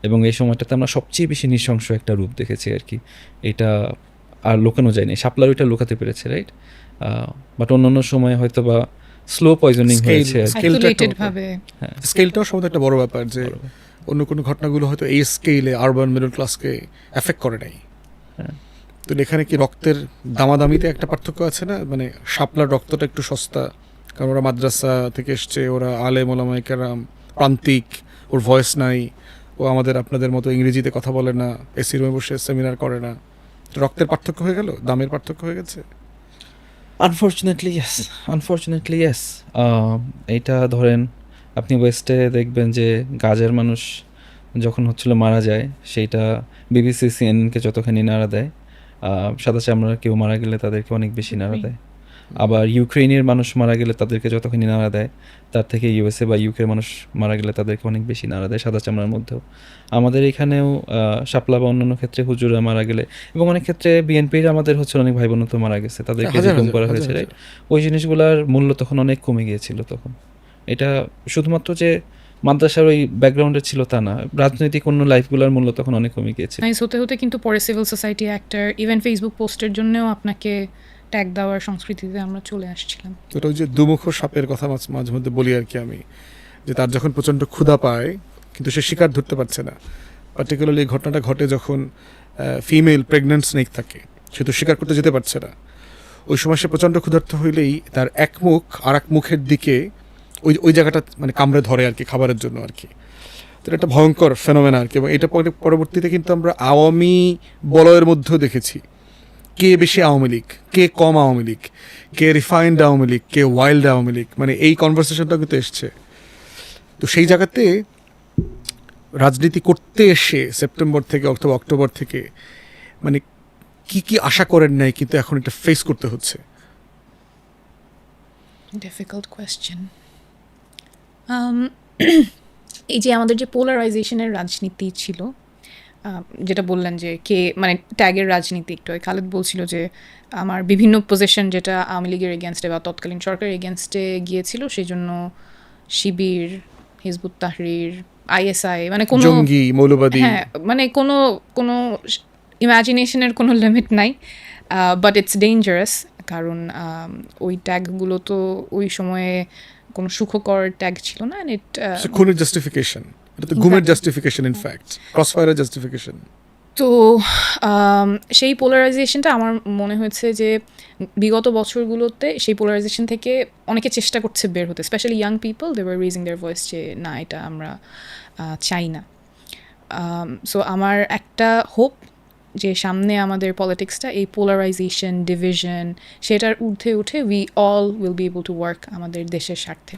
এবং এই সময়টাতে আমরা সবচেয়ে বেশি নৃশংস একটা রূপ দেখেছি আর কি, এটা আর লুকানো যায়নি। শাপলার ওইটা লুকাতে পেরেছে, রাইট? বাট অন্যান্য সময় হয়তো বা স্লো পয়জনিং হয়েছে, স্কেলটাও সম্ভবত একটা বড় ব্যাপার, যে অন্য কোনো ঘটনাগুলো হয়তো এই স্কেলে আরবান মিডল ক্লাসকে এফেক্ট করে নাই। তো এখানে কি রক্তের দামাদামিতে একটা পার্থক্য আছে না? মানে শাপলার রক্তটা একটু সস্তা, কারণ ওরা মাদ্রাসা থেকে এসছে, ওরা আলেম ওলামায়ে কেরাম, প্রান্তিক, ওর ভয়েস নাই, ও আমাদের আপনাদের মতো ইংরেজিতে কথা বলে না, এসি রুমে বসে সেমিনার করে না। রক্তের পার্থক্য হয়ে গেল, দামের পার্থক্য হয়ে গেছে। Unfortunately yes. এইটা ধরেন আপনি ওয়েস্টে দেখবেন যে গাজার মানুষ যখন মারা যায়, সেইটা বিবিসি সিএনএনকে যতখানি নাড়া দেয়, সাদা চামড়ার কেউ মারা গেলে তাদেরকে অনেক বেশি নাড়া দেয়। আবার ইউক্রেনের মানুষ মারা গেলে তাদেরকে যতখানি নাড়া দেয়, তার থেকে ইউএসএ বা ইউকের মানুষ মারা গেলে তাদেরকে অনেক বেশি নাড়া দেয় সাদা চামড়ার মধ্যেও। আমাদের এখানেও শাপলা বা অন্যান্য ক্ষেত্রে হুজুরা মারা গেলে, এবং অনেক ক্ষেত্রে বিএনপির আমাদের অনেক ভাই বোন তো মারা গেছে, তাদেরকে যেরকম করা হয়েছে, রাইট? ওই জিনিসগুলোর মূল্য তখন অনেক কমে গিয়েছিল তখন, এটা শুধুমাত্র যে মাদ্রাসার ওই ব্যাকগ্রাউন্ডে ছিল তা না, রাজনৈতিক অন্য লাইফগুলোর মূল্য তখন অনেক কমে গিয়েছে। নাইস হতে হতে কিন্তু পরে civil society actor, even Facebook পোস্টের জন্যও আপনাকে ট্যাগ দেওয়ার সংস্কৃতিতে আমরা চলে আসছিলাম। তো ওটা ওই যে দুমুখ সাপের কথা মাঝে মধ্যে বলি আর কি আমি, যে তার যখন প্রচণ্ড ক্ষুধা পায় কিন্তু সে শিকার ধরতে পারছে না, পার্টিকুলারলি এই ঘটনাটা ঘটে যখন ফিমেল প্রেগন্যান্ট স্নেক থাকে, সে তো শিকার করতে যেতে পারছে না, ওই সময় সে প্রচণ্ড ক্ষুধার্ত হইলেই তার এক মুখ আর এক মুখের দিকে ওই ওই জায়গাটা মানে কামড়ে ধরে আর কি, খাবারের জন্য আর কি। তো এটা একটা ভয়ঙ্কর ফেনোমেনা আর কি। এবং এটা পরবর্তীতে কিন্তু আমরা আওয়ামী বলয়ের মধ্যেও দেখেছি, কে বেশি আওয়ামী লীগ, কে কম আওয়ামী লীগ, কে রিফাইন্ড আওয়ামী লীগ, কে ওয়াইল্ড আওয়ামী লীগ, মানে এই কনভারসেশনটা কিন্তু এসছে। তো সেই জায়গাতে রাজনীতি করতে এসে সেপ্টেম্বর থেকে অথবা অক্টোবর থেকে মানে কি কি আশা করেন নাই কিন্তু এখন এটা ফেস করতে হচ্ছে? Difficult question. এই যে আমাদের যে পোলারাইজেশনের রাজনীতি ছিল, যেটা বললেন যে কে মানে ট্যাগের রাজনীতি, একটু খালেদ বলছিল যে আমার বিভিন্ন পজিশন যেটা আওয়ামী লীগের এগেনস্টে বা তৎকালীন সরকারের এগেনস্টে গিয়েছিল, সেই জন্য শিবির, হিজবুত তাহরির, আইএসআই, মানে কোনো জঙ্গি, মৌলবাদী, হ্যাঁ মানে কোনো ইমাজিনেশনের কোনো লিমিট নাই, বাট ইটস ডেঞ্জারাস। কারণ ওই ট্যাগগুলো তো ওই সময়ে কোনো সুখকর ট্যাগ ছিল না। খুনের জাস্টিফিকেশন, এটা তো ঘুমের জাস্টিফিকেশন, ইনফ্যাক্ট ক্রসফায়ারের জাস্টিফিকেশন। তো সেই পোলারাইজেশনটা আমার মনে হয়েছে যে বিগত বছরগুলোতে সেই পোলারাইজেশন থেকে অনেকে চেষ্টা করছে বের হতে, specially young people, they were raising their voice যে না, এটা আমরা চাই না। সো আমার একটা হোপ যে সামনে আমাদের পলিটিক্সটা এই পোলারাইজেশন, ডিভিশন, সেটার ঊর্ধ্বে উঠে we all will be able to work আমাদের দেশের স্বার্থে।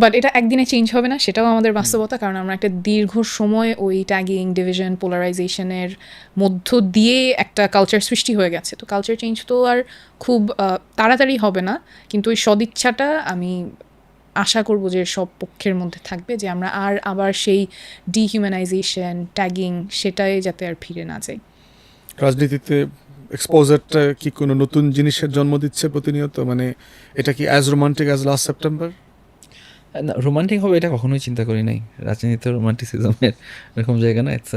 বাট এটা একদিনে চেঞ্জ হবে না, সেটাও আমাদের বাস্তবতা। কারণ আমরা একটা দীর্ঘ সময় ওই ট্যাগিং, ডিভিশন, পোলারাইজেশনের মধ্য দিয়ে একটা কালচার সৃষ্টি হয়ে গেছে। তো কালচার চেঞ্জ তো আর খুব তাড়াতাড়ি হবে না, কিন্তু ওই সদিচ্ছাটা আমি আশা করব যে সব পক্ষের মধ্যে থাকবে, যে আমরা আবার সেই ডিহিউম্যানাইজেশন, ট্যাগিং, সেটাই যাতে আর ফিরে না যাই। রাজনীতিতে এক্সপোজারটা কি কোনো নতুন জিনিসের জন্ম দিচ্ছে প্রতিনিয়ত? মানে এটা কি as romantic as last September? না, রোমান্টিক হবে এটা কখনোই চিন্তা করি নাই। রাজনীতিতে রোমান্টিসিজমের এরকম জায়গা না, ইটস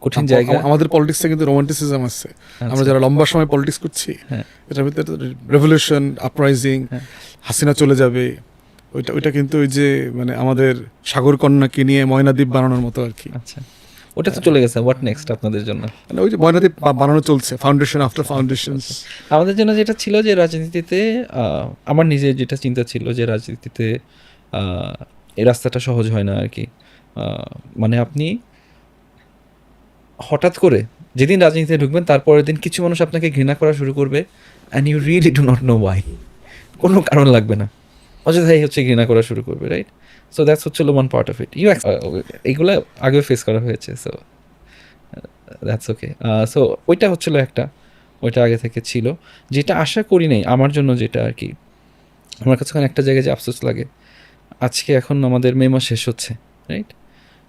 কঠিন জায়গা। আমাদের পলিটিক্সে কিন্তু রোমান্টিসিজম আছে। আমরা যারা লম্বা সময় পলিটিক্স করছি, এটার ভিতরে রেভলিউশন, আপরাইজিং, হাসিনা চলে যাবে, ওইটা কিন্তু ওই যে মানে আমাদের সাগর কন্যাকে নিয়ে ময়নাদ্বীপ বানানোর মতো আর কি। আচ্ছা, ওটা তো চলে গেছে। হোয়াট নেক্সট আপনাদের জন্য? মানে ওই যে ময়নাদ্বীপ বানানো চলছে, ফাউন্ডেশন আফটার ফাউন্ডেশন। আমাদের জন্য যেটা ছিল যে রাজনীতিতে, আমার নিজের যেটা চিন্তা ছিল যে রাজনীতিতে এই রাস্তাটা সহজ হয় না আর কি। মানে আপনি হঠাৎ করে যেদিন রাজনীতিতে ঢুকবেন তারপরের দিন কিছু মানুষ আপনাকে ঘৃণা করা শুরু করবে, and you really do not know why. কোনো কারণ লাগবে না, অযথাই হচ্ছে ঘৃণা করা শুরু করবে, রাইট? সো দ্যাটস হচ্ছে ওয়ান পার্ট অফ ইট। এইগুলো আগেও ফেস করা হয়েছে, সো দ্যাটস ওকে। সো ওইটা হচ্ছিলো একটা, ওইটা আগে থেকে ছিল। যেটা আশা করি নাই আমার জন্য, যেটা আর কি আমার কাছে একটা জায়গায় যে আফসোস লাগে, আজকে এখন আমাদের মে মাস শেষ হচ্ছে, রাইট?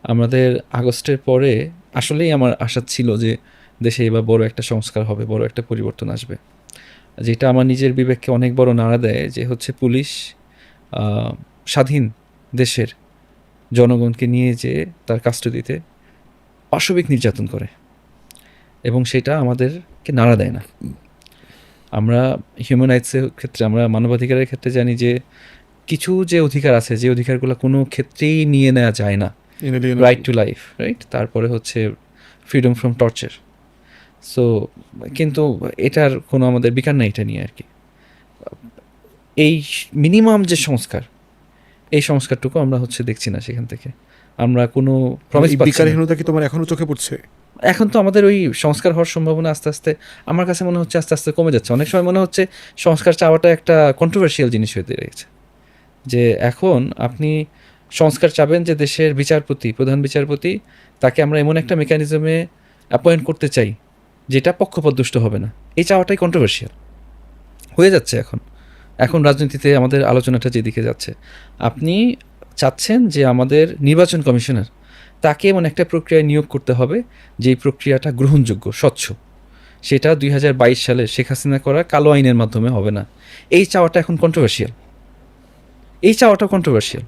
আমাদের আগস্টের পরে আসলেই আমার আশা ছিল যে দেশে এবার বড় একটা সংস্কার হবে, বড় একটা পরিবর্তন আসবে। যেটা আমার নিজের বিবেককে অনেক বড় নাড়া দেয়, যে হচ্ছে পুলিশ স্বাধীন দেশের জনগণকে নিয়ে যে তার কাস্টডিতে পাশবিক নির্যাতন করে, এবং সেটা আমাদেরকে নাড়া দেয় না। আমরা হিউম্যান রাইটসের ক্ষেত্রে, আমরা মানবাধিকারের ক্ষেত্রে জানি যে কিছু যে অধিকার আছে, যে অধিকারগুলো কোনো ক্ষেত্রেই নিয়ে নেওয়া যায় না, রাইট টু লাইফ, রাইট? তারপরে হচ্ছে ফ্রিডম ফ্রম টর্চার। সো কিন্তু এটার কোনো আমাদের বিকার নেই এটা নিয়ে আর কি। এই মিনিমাম যে সংস্কার, এই সংস্কারটুকু আমরা হচ্ছে দেখছি না সেখান থেকে। আমরা কোনো প্রমিস পাচ্ছি না। বিকারহীনতা কি তোমার এখনো চোখে পড়ছে? এখন তো আমাদের ওই সংস্কার হওয়ার সম্ভাবনা আস্তে আস্তে আমার কাছে মনে হচ্ছে আস্তে আস্তে কমে যাচ্ছে। অনেক সময় মনে হচ্ছে সংস্কার চাওয়াটা একটা কন্ট্রোভার্সিয়াল জিনিস হয়ে দাঁড়িয়েছে, যে এখন আপনি সংস্কার চাবেন যে দেশের বিচারপতি, প্রধান বিচারপতি, তাকে আমরা এমন একটা মেকানিজমে অ্যাপয়েন্ট করতে চাই যেটা পক্ষপাতদুষ্ট হবে না। এই চাওয়াটাই কন্ট্রোভার্সিয়াল হয়ে যাচ্ছে এখন রাজনীতিতে। আমাদের আলোচনাটা যেদিকে যাচ্ছে, আপনি চাচ্ছেন যে আমাদের নির্বাচন কমিশনার, তাকে এমন একটা প্রক্রিয়ায় নিয়োগ করতে হবে যেই প্রক্রিয়াটা গ্রহণযোগ্য, স্বচ্ছ। সেটা 2022 সালে শেখ হাসিনা করা কালো আইনের মাধ্যমে হবে না। এই চাওয়াটা এখন কন্ট্রোভার্সিয়াল। এই চাওয়াটা কন্ট্রোভার্সিয়াল।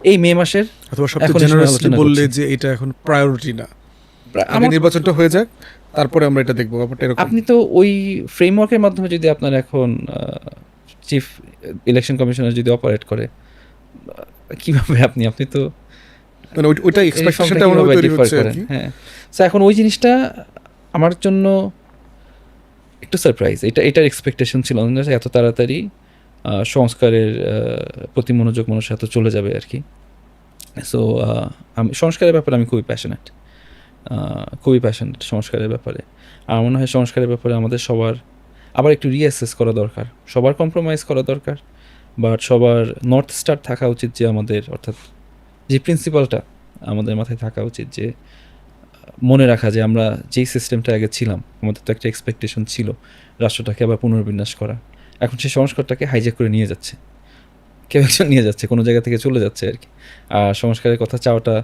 এই মে মাসের অথবা এখন সবচেয়ে এই সময় জেনারেসলি আলোচনা বললে করছি। যে এটা এখন প্রায়োরিটি না, আগে আমার- নির্বাচনটা হয়ে যাক তারপরে আমরা এটা দেখবো, ব্যাপারটা এরকম। আপনি তো ওই ফ্রেমওয়ার্কের মাধ্যমে যদি আপনার এখন চিফ ইলেকশন কমিশনার যদি অপারেট করে, কিভাবে আপনি তো মানে ওইটা এক্সপেকটেশনটা কিভাবে আমাদের তৈরি differ হচ্ছে আর করেন? কি। হ্যাঁ, তো এখন ওই জিনিসটা আমার জন্য একটু সারপ্রাইজ। এটার এক্সপেকটেশন ছিল না যে এত তাড়াতাড়ি সংস্কারের প্রতি মনোযোগ মানুষের এত চলে যাবে আর কি। সো আমি সংস্কারের ব্যাপারে আমি খুবই প্যাশনেট সংস্কারের ব্যাপারে। আমার মনে হয় সংস্কারের ব্যাপারে আমাদের সবার আবার একটু রিঅ্যাসেস করা দরকার, সবার কম্প্রোমাইজ করা দরকার, বাট সবার নর্থ স্টার থাকা উচিত যে আমাদের, অর্থাৎ যে প্রিন্সিপালটা আমাদের মাথায় থাকা উচিত যে মনে রাখা যে আমরা যেই সিস্টেমটা আগে ছিলাম, আমাদের তো একটা এক্সপেকটেশন ছিল রাষ্ট্রটাকে আবার পুনর্বিন্যাস করা। এখন সেই সংস্কারটাকে হাইজ্যাক করে নিয়ে যাচ্ছে, কেউ একজন নিয়ে যাচ্ছে, কোনো জায়গা থেকে চলে যাচ্ছে আর কি। আর সংস্কারের কথা চাওয়াটা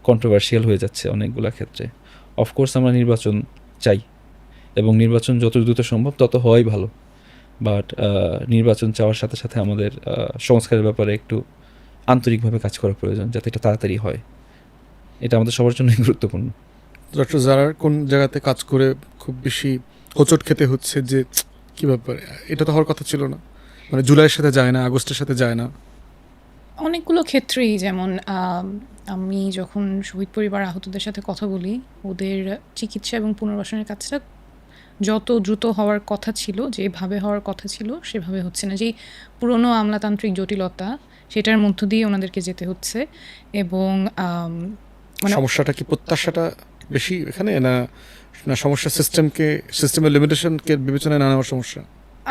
কন্ট্রোভার্সিয়াল হয়ে যাচ্ছে অনেকগুলো ক্ষেত্রে। অফকোর্স আমরা নির্বাচন চাই এবং নির্বাচন যত দ্রুত সম্ভব তত হওয়াই ভালো, বাট নির্বাচন চাওয়ার সাথে সাথে আমাদের সংস্কারের ব্যাপারে একটু আন্তরিকভাবে কাজ করা প্রয়োজন, যাতে এটা তাড়াতাড়ি হয়। এটা আমাদের সবার জন্যই গুরুত্বপূর্ণ। ডক্টর জারার কোন জায়গাতে কাজ করে খুব বেশি হোঁচট খেতে হচ্ছে যে কি ব্যাপারে, এটা তো হওয়ার কথা ছিল না, মানে জুলাইয়ের সাথে যায় না, আগস্টের সাথে যায় না। অনেকগুলো ক্ষেত্রেই, যেমন আমি যখন শহীদ পরিবার আহতদের সাথে কথা বলি, ওদের চিকিৎসা এবং পুনর্বাসনের কাজটা যত দ্রুত হওয়ার কথা ছিল, যেভাবে হওয়ার কথা ছিল সেভাবে হচ্ছে না। যেই পুরনো আমলাতান্ত্রিক জটিলতা, সেটার মধ্য দিয়ে ওনাদেরকে যেতে হচ্ছে। এবং মানে সমস্যাটা কি প্রত্যাশাটা বেশি এখানে, না না সমস্যা সিস্টেমের লিমিটেশনকে বিবেচনায় না নেওয়ার সমস্যা?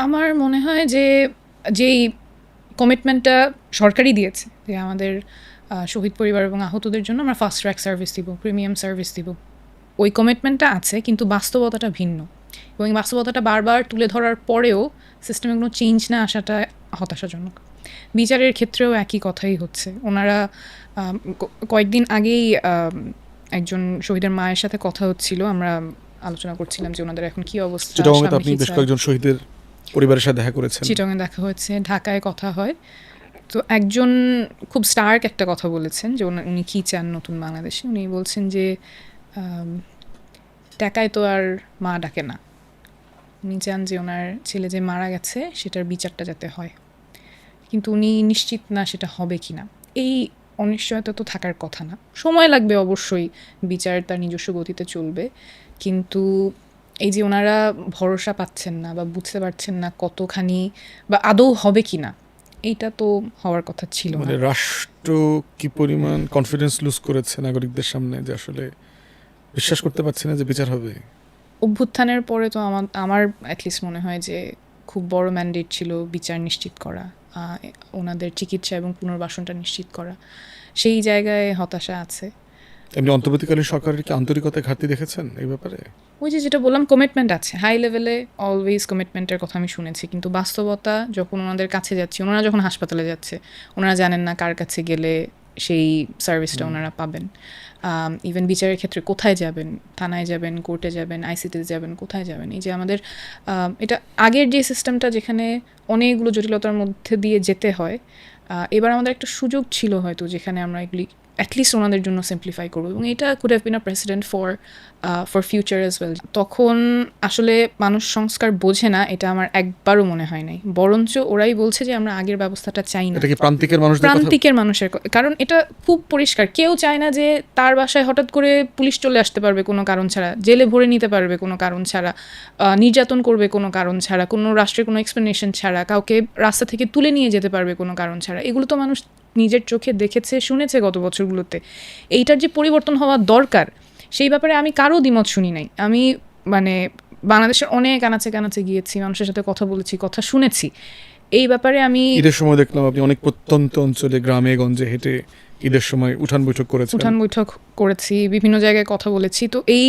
আমার মনে হয় যে যেই কমিটমেন্টটা সরকারই দিয়েছে যে আমাদের শহীদ পরিবার এবং আহতদের জন্য আমরা ফাস্ট ট্র্যাক সার্ভিস দিব, প্রিমিয়াম সার্ভিস দিব, ওই কমিটমেন্টটা আছে, কিন্তু বাস্তবতাটা ভিন্ন। এবং এই বাস্তবতাটা বারবার তুলে ধরার পরেও সিস্টেমে কোনো চেঞ্জ না আসাটা হতাশাজনক। বিচারের ক্ষেত্রেও একই কথাই হচ্ছে। ওনারা কয়েকদিন আগেই একজন শহীদের মায়ের সাথে কথা হচ্ছিল, আমরা আলোচনা করছিলাম যে ওনাদের এখন কী অবস্থা। চিটাগংয়ে তো সামনে আপনি কি বেশ চায়। কয়েকজন শহীদের পরিবারের সাথে দেখা করেছেন। চিটাগংয়ে দেখা হয়েছে, ঢাকায় কথা হয়। তো একজন খুব স্টার্ক একটা কথা বলেছেন যে উনি কী চান নতুন বাংলাদেশে। উনি বলছেন যে টাকায় তো আর মা ডাকে না, উনি চান যে ওনার ছেলে যে মারা গেছে সেটার বিচারটা যাতে হয়, কিন্তু উনি নিশ্চিত না সেটা হবে কি না। এই অনিশ্চয়তা তো থাকার কথা না। সময় লাগবে অবশ্যই, বিচার তার নিজস্ব গতিতে চলবে, কিন্তু এই যে ওনারা ভরসা পাচ্ছেন না বা বুঝতে পারছেন না কতখানি বা আদৌ হবে কি না, এইটা তো হওয়ার কথা ছিল না। মানে রাষ্ট্র কি পরিমাণ কনফিডেন্স লুজ করেছে নাগরিকদের সামনে, যে আসলে বিশ্বাস করতে পারছি না যে বিচার হবে। অভ্যুত্থানের পরে তো আমার অ্যাটলিস্ট মনে হয় যে খুব বড় ম্যান্ডেট ছিল বিচার নিশ্চিত করা, ওনাদের চিকিৎসা এবং পুনর্বাসনটা নিশ্চিত করা। সেই জায়গায় হতাশা আছে। এমনি অন্তর্বর্তীকালীন সরকারের কি আন্তরিকতায় ঘাটতি দেখেছেন এই ব্যাপারে? ওই যেটা বললাম, কমিটমেন্ট আছে হাই লেভেলে, অলওয়েজ কমিটমেন্টের কথা আমি শুনেছি, কিন্তু বাস্তবতা যখন ওনাদের কাছে যাচ্ছি, ওনারা যখন হাসপাতালে যাচ্ছে, ওনারা জানেন না কার কাছে গেলে সেই সার্ভিসটা ওনারা পাবেন। ইভেন বিচারের ক্ষেত্রে কোথায় যাবেন, থানায় যাবেন, কোর্টে যাবেন, আইসিটিতে যাবেন, কোথায় যাবেন। এই যে আমাদের এটা আগের যে সিস্টেমটা যেখানে অনেকগুলো জটিলতার মধ্যে দিয়ে যেতে হয়, এবার আমাদের একটা সুযোগ ছিল হয়তো যেখানে আমরা এগুলি অ্যাটলিস্ট ওনাদের জন্য সিম্পলিফাই করবো, এবং এটা could have been a president for future as well. তখন আসলে মানুষ সংস্কার বোঝে না, এটা আমার একবারও মনে হয় নাই। বরঞ্চ ওরাই বলছে যে আমরা আগের ব্যবস্থাটা চাই না। এটা কি প্রান্তিকের মানুষদের কথা? প্রান্তিকের মানুষের কারণ এটা খুব পরিষ্কার, কেউ চায় না যে তার বাসায় হঠাৎ করে পুলিশ চলে আসতে পারবে কোনো কারণ ছাড়া, জেলে ভরে নিতে পারবে কোনো কারণ ছাড়া, নির্যাতন করবে কোনো কারণ ছাড়া, কোনো রাষ্ট্রের কোনো এক্সপ্লেনেশন ছাড়া, কাউকে রাস্তা থেকে তুলে নিয়ে যেতে পারবে কোনো কারণ ছাড়া। এগুলো তো মানুষ নিজের চোখে দেখেছে, শুনেছে গত বছরগুলোতে। এইটার যে পরিবর্তন হওয়া দরকার, সেই ব্যাপারে আমি কারো দ্বিমত শুনি নাই। আমি মানে বাংলাদেশের অনেক আনাচে কানাচে গিয়েছি, মানুষের সাথে কথা বলেছি, কথা শুনেছি। এই ব্যাপারে আমি ঈদের সময় দেখলাম আপনি অনেক প্রত্যন্ত অঞ্চলে গ্রামে গঞ্জে হেঁটে ঈদের সময় উঠান বৈঠক করেছি, বিভিন্ন জায়গায় কথা বলেছি। তো এই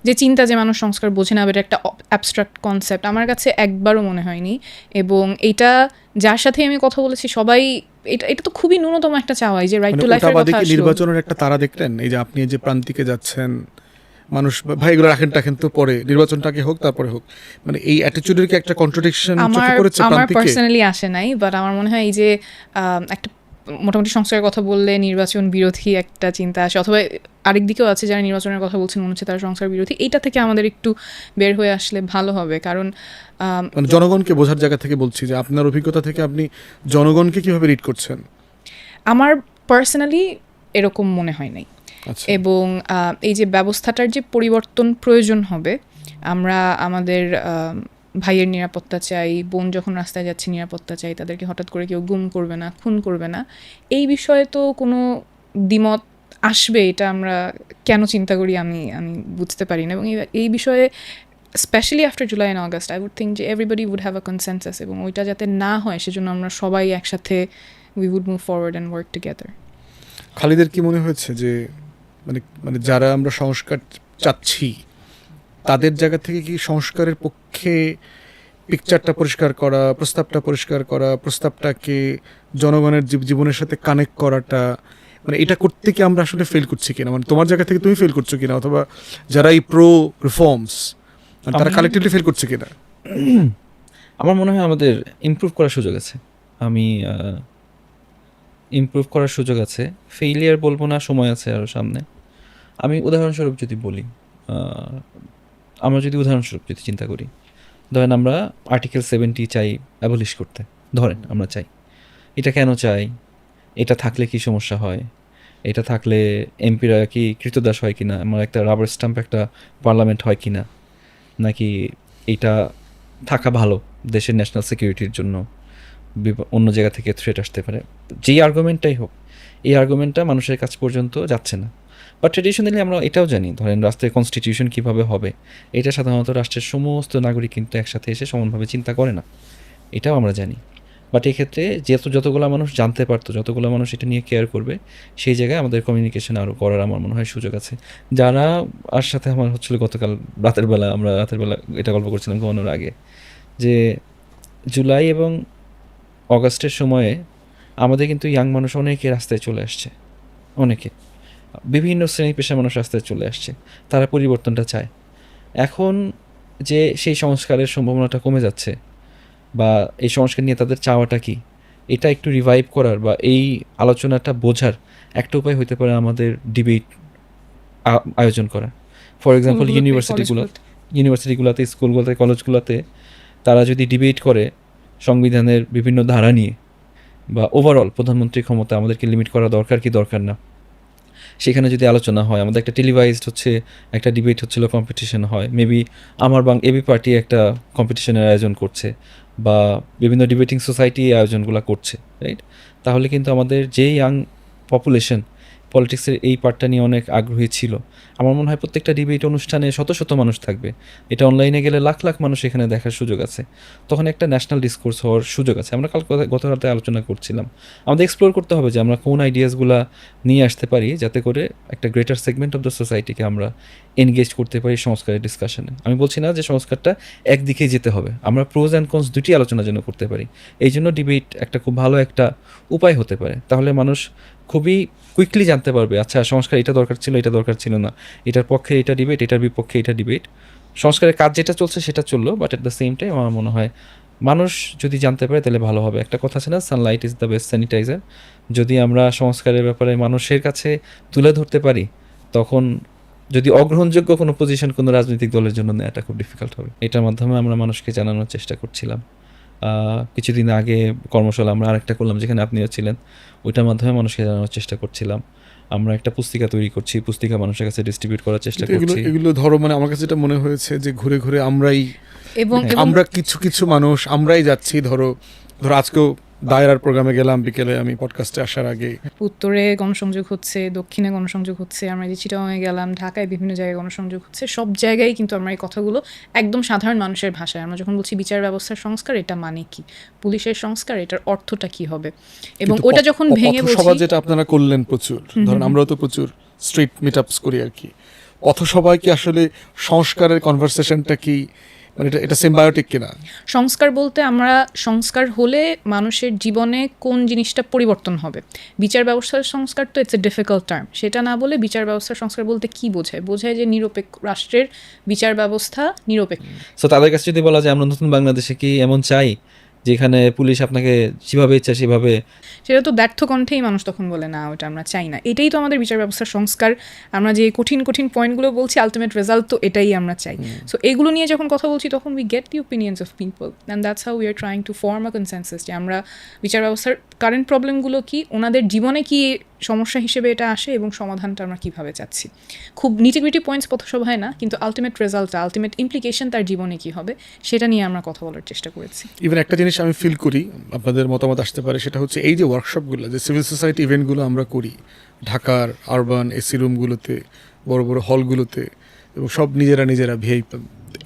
যে চিন্তা যে মানুষ সংস্কার বোঝে না, এটা একটা অ্যাবস্ট্রাক্ট কনসেপ্ট, আমার কাছে একবারও মনে হয়নি। এবং এটা যার সাথে আমি কথা বলেছি সবাই এটা তো খুবই ন্যূনতম একটা চাওয়া, যে রাইট টু লাইফের কথা আসলো। নির্বাচনের একটা তারা দেখলেন, এই যে আপনি যে প্রান্তিকে যাচ্ছেন, মানুষ ভাই এগুলো রাখেন তো পরে, নির্বাচনটাকে হোক তারপরে হোক, মানে এই অ্যাটিটিউডের কি একটা কন্ট্রাডিকশন চোখে পড়েছে আমার প্রান্তিকে? পার্সোনালি আসে নাই, বাট আমার মনে হয় এই যে একটা মোটামুটি সংস্কারের কথা বললে নির্বাচন বিরোধী একটা চিন্তা আসে, অথবা আরেক দিকেও আছে যারা নির্বাচনের কথা বলছেন মনে হচ্ছে তারা সংস্কার বিরোধী। এইটা থেকে আমাদের একটু বের হয়ে আসলে ভালো হবে, কারণ মানে জনগণকে বোঝার জায়গা থেকে বলছি যে আপনার অভিজ্ঞতা থেকে আপনি জনগণকে কিভাবে রিড করছেন? আমার পার্সোনালি এরকম মনে হয় নাই। আচ্ছা, এবং এই যে ব্যবস্থাটার যে পরিবর্তন প্রয়োজন হবে, আমরা আমাদের ভাইয়ের নিরাপত্তা চাই, বোন যখন রাস্তায় যাচ্ছে নিরাপত্তা চাই, তাদেরকে হঠাৎ করে কেউ গুম করবে না, খুন করবে না, এই বিষয়ে তো কোনো দ্বিমত আসবে, এটা আমরা কেন চিন্তা করি আমি বুঝতে পারি না। এবং এই বিষয়ে specially after July and August I would think যে everybody would have a consensus, এবং ওইটা যাতে না হয় সেজন্য আমরা সবাই একসাথে we would move forward and work together. খালিদের কি মনে হয়েছে যে মানে যারা আমরা সংস্কার চাচ্ছি তাদের জায়গা থেকে কি সংস্কারের পক্ষে পিকচারটা পরিষ্কার করা, প্রস্তাবটা পরিষ্কার করা, প্রস্তাবটাকে জনগণের জীবনের সাথে কানেক্ট করাটা, মানে এটা করতে কি আমরা আসলে ফেল করছি কিনা, মানে তোমার জায়গা থেকে তুমি ফেল করছো কিনা, অথবা যারা এই প্রো রিফর্মস তারা কালেক্টিভলি ফেল করছে কিনা? আমার মনে হয় আমাদের ইমপ্রুভ করার সুযোগ আছে। ইমপ্রুভ করার সুযোগ আছে, ফেইলিয়ার বলবো না, সময় আছে আরও সামনে। আমি উদাহরণস্বরূপ যদি বলি, আমরা যদি উদাহরণস্বরূপ যদি চিন্তা করি, ধরেন আমরা আর্টিকেল 70 চাই অ্যাবলিশ করতে, ধরেন আমরা চাই। এটা কেন চাই? এটা থাকলে কি সমস্যা হয়? এটা থাকলে এমপিরা কি কৃতদাস হয় কিনা? আমার একটা রাবার স্ট্যাম্প একটা পার্লামেন্ট হয় কিনা? নাকি এটা থাকা ভালো দেশের ন্যাশনাল সিকিউরিটির জন্য, অন্য জায়গা থেকে থ্রেট আসতে পারে? যেই আর্গুমেন্টটাই হোক, এই আর্গুমেন্টটা মানুষের কাছ পর্যন্ত যাচ্ছে না। বা ট্রেডিশনালি আমরা এটাও জানি, ধরেন রাষ্ট্রের কনস্টিটিউশন কীভাবে হবে, এটা সাধারণত রাষ্ট্রের সমস্ত নাগরিক কিন্তু একসাথে এসে সমানভাবে চিন্তা করে না, এটাও আমরা জানি। বাট এক্ষেত্রে যতগুলো মানুষ জানতে পারতো, যতগুলো মানুষ এটা নিয়ে কেয়ার করবে, সেই জায়গায় আমাদের কমিউনিকেশন আরও করার আমার মনে হয় সুযোগ আছে। যারা আর সাথে আমার হচ্ছিল গতকাল রাতের বেলা এটা গল্প করছিলাম ঘুমানোর আগে, যে জুলাই এবং অগাস্টের সময়ে আমাদের কিন্তু ইয়াং মানুষ অনেকে রাস্তায় চলে আসছে, অনেকে বিভিন্ন শ্রেণী পেশার মানুষ রাস্তায় চলে আসছে, তারা পরিবর্তনটা চায়। এখন যে সেই সংস্কারের সম্ভাবনাটা কমে যাচ্ছে, বা এই সংস্কার নিয়ে তাদের চাওয়াটা কি, এটা একটু রিভাইভ করার বা এই আলোচনাটা বোঝার একটা উপায় হতে পারে আমাদের ডিবেট আয়োজন করা। ফর এক্সাম্পল ইউনিভার্সিটিগুলোতে, স্কুলগুলোতে, কলেজগুলোতে তারা যদি ডিবেট করে সংবিধানের বিভিন্ন ধারা নিয়ে, বা ওভারঅল প্রধানমন্ত্রী ক্ষমতা আমাদেরকে লিমিট করা দরকার কি দরকার না, সেখানে যদি আলোচনা হয়, আমাদের একটা টেলিভাইজড হচ্ছে একটা ডিবেট হচ্ছিল, কম্পিটিশন হয়, মেবি আমার এবি পার্টি একটা কম্পিটিশনের আয়োজন করছে, বা বিভিন্ন ডিবেটিং সোসাইটি এই আয়োজনগুলো করছে, রাইট? তাহলে কিন্তু আমাদের যে ইয়াং পপুলেশন পলিটিক্সের এই পার্টটা নিয়ে অনেক আগ্রহী ছিল, আমার মনে হয় প্রত্যেকটা ডিবেট অনুষ্ঠানে শত শত মানুষ থাকবে, এটা অনলাইনে গেলে লাখ লাখ মানুষ এখানে দেখার সুযোগ আছে, তখন একটা ন্যাশনাল ডিসকোর্স হওয়ার সুযোগ আছে। আমরা গত রাতে আলোচনা করছিলাম, আমাদের এক্সপ্লোর করতে হবে যে আমরা কোন আইডিয়াসগুলো নিয়ে আসতে পারি যাতে করে একটা গ্রেটার সেগমেন্ট অফ দ্য সোসাইটিকে আমরা এনগেজ করতে পারি সংস্কারের ডিসকাশনে। আমি বলছি না যে সংস্কারটা একদিকেই যেতে হবে, আমরা প্রোজ অ্যান্ড কনস দুটি আলোচনা যেন করতে পারি, এই জন্য ডিবেট একটা খুব ভালো একটা উপায় হতে পারে। তাহলে মানুষ খুবই কুইকলি জানতে পারবে, আচ্ছা সংস্কার এটা দরকার ছিল, এটা দরকার ছিল না, এটার পক্ষে এটা ডিবেট, এটার বিপক্ষে এটা ডিবেট। সংস্কারের কাজ যেটা চলছে সেটা চললো, but at the same time আমার মনে হয় মানুষ যদি জানতে পারে তাহলে ভালো হবে। একটা কথা আছে না, sunlight is the best sanitiser. যদি আমরা সংস্কারের ব্যাপারে মানুষের কাছে তুলে ধরতে পারি, তখন যদি অগ্রহণযোগ্য কোনো পজিশন কোনো রাজনৈতিক দলের জন্য নেওয়াটা খুব ডিফিকাল্ট হবে। এটার মাধ্যমে আমরা মানুষকে জানানোর চেষ্টা করছিলাম। কিছুদিন আগে কর্মশালা আমরা আরেকটা করলাম যেখানে আপনিও ছিলেন, ওইটার মাধ্যমে মানুষকে জানানোর চেষ্টা করছিলাম। আমরা একটা পুস্তিকা তৈরি করছি, পুস্তিকা মানুষের কাছে ডিস্ট্রিবিউট করার চেষ্টা করছি। এগুলো ধরো, মানে আমার কাছে এটা মনে হয়েছে যে ঘুরে ঘুরে আমরা কিছু মানুষ আমরাই যাচ্ছি। ধরো আজকেও দায়রার প্রোগ্রামে গেলাম বিকেলে, আমি পডকাস্টে আসার আগে, উত্তরে গণসংযোগ হচ্ছে, দক্ষিণে গণসংযোগ হচ্ছে, আমরা যে চিটাগাংয়ে গেলাম, ঢাকায় বিভিন্ন জায়গায় গণসংযোগ হচ্ছে, সব জায়গায় কিন্তু আমরা এই কথাগুলো একদম সাধারণ মানুষের ভাষায়, আমরা যখন বলছি বিচার ব্যবস্থার সংস্কার, এটা মানে কি, পুলিশের সংস্কার, এটার অর্থটা কি হবে, এবং ওটা যখন ভেঙে বলছি, পথসভা যেটা আপনারা করলেন প্রচুর, ধরেন আমরাও তো প্রচুর স্ট্রিট মিটআপস করি আর কি, পথসভায় কি আসলে সংস্কারের কনভারসেশনটা কি, মানে এটা সিম্বায়োটিক কিনা? সংস্কার বলতে আমরা সংস্কার হলে মানুষের জীবনে কোন জিনিসটা পরিবর্তন হবে। বিচার ব্যবস্থার সংস্কার তো ইটস এ ডিফিকাল্ট টার্ম, সেটা না বলে বিচার ব্যবস্থার সংস্কার বলতে কি বোঝায় যে নিরপেক্ষ রাষ্ট্রের বিচার ব্যবস্থা নিরপেক্ষ। সো তাদের কাছে যদি বলা যায় আমরা নতুন বাংলাদেশে কি এমন চাই যেখানে পুলিশ আপনাকে যেভাবে ইচ্ছা সেভাবে সেটা তো ব্যর্থ কণ্ঠেই মানুষ তখন বলে না ওটা আমরা চাই না। এটাই তো আমাদের বিচার ব্যবস্থার সংস্কার। আমরা যে কঠিন কঠিন পয়েন্টগুলো বলছি আলটিমেট রেজাল্ট তো এটাই আমরা চাই। সো এগুলো নিয়ে যখন কথা বলছি তখন we get the opinions of people and that's how we are trying to form a consensus যে আমরা বিচার ব্যবস্থার কারেন্ট প্রবলেমগুলো কি, ওনাদের জীবনে কি সমস্যা হিসেবে এটা আসে এবং সমাধানটা আমরা কীভাবে চাচ্ছি। খুব নিটিগ্রিটি পয়েন্টস পথসভায় না, কিন্তু আলটিমেট রেজাল্টটা, আলটিমেট ইমপ্লিকেশন তার জীবনে কী হবে সেটা নিয়ে আমরা কথা বলার চেষ্টা করেছি। ইভেন একটা জিনিস আমি ফিল করি আপনাদের মতামত আসতে পারে, সেটা হচ্ছে এই যে ওয়ার্কশপগুলো, যে সিভিল সোসাইটি ইভেন্টগুলো আমরা করি ঢাকার আরবান এসি রুমগুলোতে, বড় বড় হলগুলোতে, এবং সব নিজেরা ভিআইপি,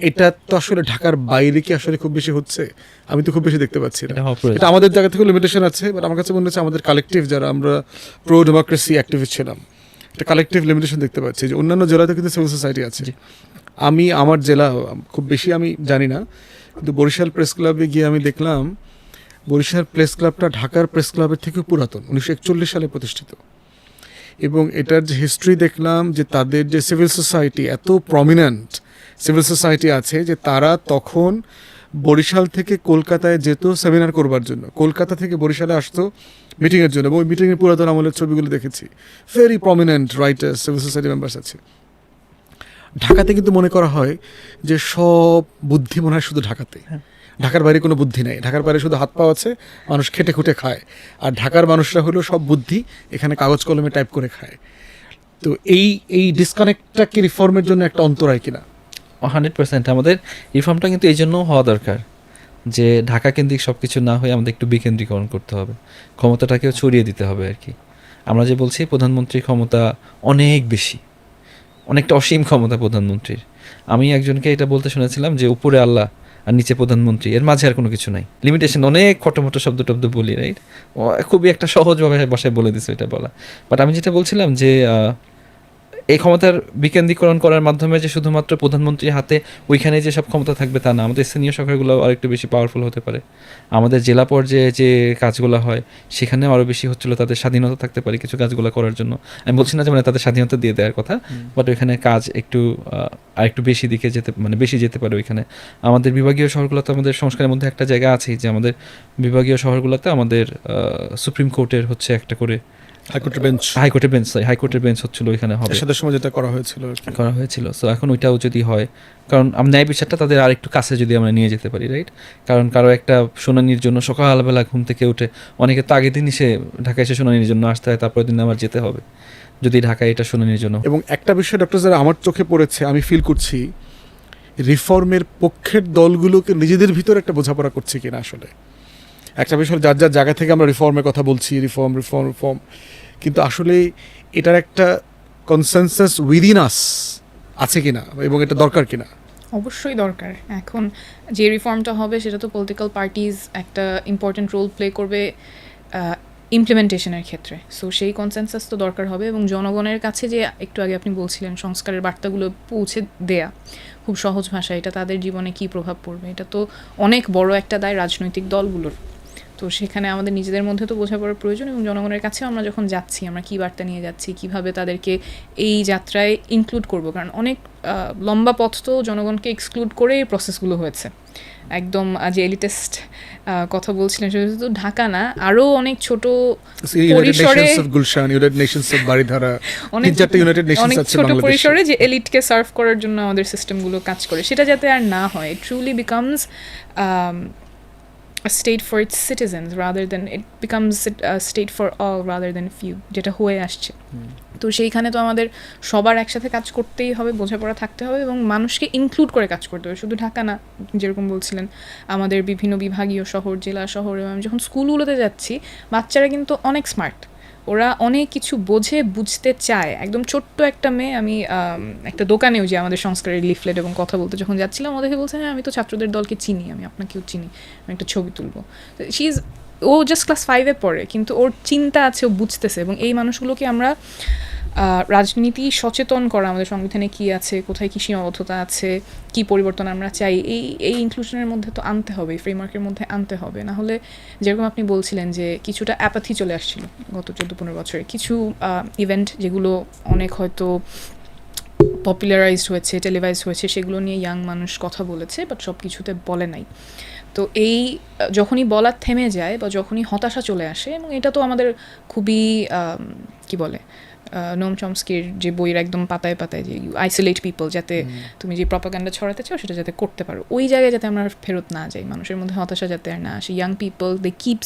এটা তো আসলে ঢাকার বাইরে কি আসলে খুব বেশি হচ্ছে? আমি তো খুব বেশি দেখতে পাচ্ছি না। এটা আমাদের জায়গা থেকে লিমিটেশন আছে, বাট আমার কাছে মনে হচ্ছে আমাদের কালেকটিভ যারা আমরা প্রো ডেমোক্রেসি অ্যাক্টিভিস্ট ছিলাম, একটা কালেকটিভ লিমিটেশন দেখতে পাচ্ছি যে অন্যান্য জেলাতে কিন্তু সিভিল সোসাইটি আছে। আমি আমার জেলা খুব বেশি আমি জানি না, কিন্তু বরিশাল প্রেস ক্লাবে গিয়ে আমি দেখলাম বরিশাল প্রেস ক্লাবটা ঢাকার প্রেস ক্লাবের থেকেও পুরাতন, 1941 সালে প্রতিষ্ঠিত। এবং এটার যে হিস্ট্রি দেখলাম যে তাদের যে সিভিল সোসাইটি, এত প্রমিনেন্ট সিভিল সোসাইটি আছে যে তারা তখন বরিশাল থেকে কলকাতায় যেত সেমিনার করবার জন্য, কলকাতা থেকে বরিশালে আসতো মিটিংয়ের জন্য, এবং ওই মিটিংয়ের পুরাতন আমলের ছবিগুলো দেখেছি। Very prominent writers, civil society members আছে। ঢাকাতে কিন্তু মনে করা হয় যে সব বুদ্ধি মনে হয় শুধু ঢাকাতে, ঢাকার বাইরে কোনো বুদ্ধি নেই, ঢাকার বাইরে শুধু হাত পা আছে, মানুষ খেটে খুঁটে খায়, আর ঢাকার মানুষরা হলো সব বুদ্ধি এখানে কাগজ কলমে টাইপ করে খায়। তো এই ডিসকানেক্টটাকে রিফর্মের জন্য একটা অন্তরায় কিনা? 100% আমাদের রিফর্মটা কিন্তু এই জন্য হওয়া দরকার যে ঢাকা কেন্দ্রিক সব কিছু না হয়ে আমাদের একটু বিকেন্দ্রীকরণ করতে হবে, ক্ষমতাটাকেও ছড়িয়ে দিতে হবে আর কি। আমরা যে বলছি প্রধানমন্ত্রীর ক্ষমতা অনেক বেশি, অনেকটা অসীম ক্ষমতা প্রধানমন্ত্রীর। আমি একজনকে এটা বলতে শুনেছিলাম যে উপরে আল্লাহ আর নিচে প্রধানমন্ত্রী, এর মাঝে আর কোনো কিছু নাই, লিমিটেশন। অনেক খটোমটো শব্দ টব্দ বলি, রাইট? খুবই একটা সহজভাবে বাসায় বলে দিছে এটা বলা। বাট আমি যেটা বলছিলাম যে এই ক্ষমতার বিকেন্দ্রীকরণ করার মাধ্যমে যে শুধুমাত্র প্রধানমন্ত্রীর হাতে ওইখানে যে সব ক্ষমতা থাকবে তা না, আমাদের স্থানীয় সরকারগুলো আরেকটু বেশি পাওয়ারফুল হতে পারে। আমাদের জেলা পর্যায়ে যে কাজগুলো হয় সেখানে আরও বেশি হচ্ছিল, তাদের স্বাধীনতা থাকতে পারে কিছু কাজগুলো করার জন্য। আমি বলছি না যে মানে তাদের স্বাধীনতা দিয়ে দেওয়ার কথা, বাট ওইখানে কাজ একটু আরেকটু বেশি দিকে বেশি যেতে পারে ওইখানে। আমাদের বিভাগীয় শহরগুলোতে আমাদের সংস্কারের মধ্যে একটা জায়গা আছেই যে আমাদের বিভাগীয় শহরগুলোতে আমাদের সুপ্রিম কোর্টের হচ্ছে একটা করে হাইকোর্টের বেঞ্চ হচ্ছিল, ওইখানে হবে এরশাদের সময় যেটা করা হয়েছিল। সো এখন ওইটাও যদি হয়, কারণ ন্যায় বিচারটা তাদের আরেকটু কাছে যদি আমরা নিয়ে যেতে পারি, রাইট? কারণ কারো একটা শুনানির জন্য সকালবেলা ঘুম থেকে উঠে, অনেকে তো আগের দিনই সে ঢাকায় এসে শুনানির জন্য আসতে হয়, তারপরের দিন আমার যেতে হবে যদি ঢাকায় এটা শুনানির জন্য। এবং একটা বিষয় ডক্টর স্যার আমার চোখে পড়েছে, আমি ফিল করছি রিফর্মের পক্ষের দলগুলোকে নিজেদের ভিতরে একটা বোঝাপড়া করছে কিনা। আসলে একটা বিষয় যার যার জায়গা থেকে আমরা রিফর্মের কথা বলছি, রিফর্ম, কিন্তু আসলে এটার একটা কনসেনসাস উইদিন আস আছে কিনা, এবং এটা দরকার কিনা? অবশ্যই দরকার। এখন যে রিফর্মটা হবে সেটা তো পলিটিক্যাল পার্টিজ একটা ইম্পর্টেন্ট রোল প্লে করবে ইমপ্লিমেন্টেশনের ক্ষেত্রে। সো সেই কনসেনসাস তো দরকার হবে, এবং জনগণের কাছে যে একটু আগে আপনি বলছিলেন সংস্কারের বার্তাগুলো পৌঁছে দেয়া খুব সহজ ভাষায়, এটা তাদের জীবনে কী প্রভাব পড়বে, এটা তো অনেক বড় একটা দায় রাজনৈতিক দলগুলোর। তো সেখানে আমাদের নিজেদের মধ্যে তো বোঝাপড়ার প্রয়োজন, এবং জনগণের কাছেও আমরা যখন যাচ্ছি আমরা কী বার্তা নিয়ে যাচ্ছি, কিভাবে তাদেরকে এই যাত্রায় ইনক্লুড করব। কারণ অনেক লম্বা পথ তো জনগণকে এক্সক্লুড করে এই প্রসেসগুলো হয়েছে। একদম যে এলিটেস্ট কথা বলছিলেন সেটা শুধু ঢাকা না, আরও অনেক ছোট পরিসরে, অনেক ছোট পরিসরে যে এলিটকে সার্ভ করার জন্য আমাদের সিস্টেমগুলো কাজ করে, সেটা যাতে আর না হয়। Truly becomes a state for its citizens rather than it becomes a state for all rather than few, যেটা হয়ে আসছে। তো সেইখানে তো আমাদের সবার একসাথে কাজ করতেই হবে, বোঝাপড়া থাকতে হবে, এবং মানুষকে ইনক্লুড করে কাজ করতে হবে। শুধু ঢাকা না, যেরকম বলছিলেন আমাদের বিভিন্ন বিভাগীয় শহর, জেলা শহর, এবং আমি যখন স্কুলগুলোতে যাচ্ছি বাচ্চারা কিন্তু অনেক স্মার্ট, ওরা অনেক কিছু বোঝে, বুঝতে চায়। একদম ছোট্ট একটা মেয়ে, আমি একটা দোকানেও যে আমাদের সংস্কারের লিফলেট এবং কথা বলতে যখন যাচ্ছিলাম, ওদেরকে বলছে হ্যাঁ আমি তো ছাত্রদের দলকে চিনি, আমি আপনাকেও চিনি, আমি একটা ছবি তুলবো। ও জাস্ট ক্লাস 5-এ পড়ে, কিন্তু ওর চিন্তা আছে, ও বুঝতেছে। এবং এই মানুষগুলোকে আমরা রাজনীতি সচেতন করা, আমাদের সংবিধানে কী আছে, কোথায় কী সীমাবদ্ধতা আছে, কী পরিবর্তন আমরা চাই, এই ইনক্লুশনের মধ্যে তো আনতে হবে, এই ফ্রেমওয়ার্কের মধ্যে আনতে হবে। না হলে যেরকম আপনি বলছিলেন যে কিছুটা অ্যাপাথি চলে আসছিল গত 14-15 বছরে, কিছু ইভেন্ট যেগুলো অনেক হয়তো পপুলারাইজড হয়েছে, টেলিভাইজড হয়েছে, সেগুলো নিয়ে ইয়াং মানুষ কথা বলেছে, বাট সব কিছুতে বলে নাই। তো এই যখনই বলার থেমে যায় বা যখনই হতাশা চলে আসে, এবং এটা তো আমাদের খুবই কি বলে নোম চমস্কির যে বইয়ের একদম পাতায় পাতায় যে ইউ আইসোলেট পিপল, যাতে তুমি যে প্রপাগান্ডা ছড়াতে চাও সেটা যাতে করতে পারো, ওই জায়গায় যাতে আমরা ফেরত না যাই, মানুষের মধ্যে হতাশা যাতে আর না আসে। Young people they keep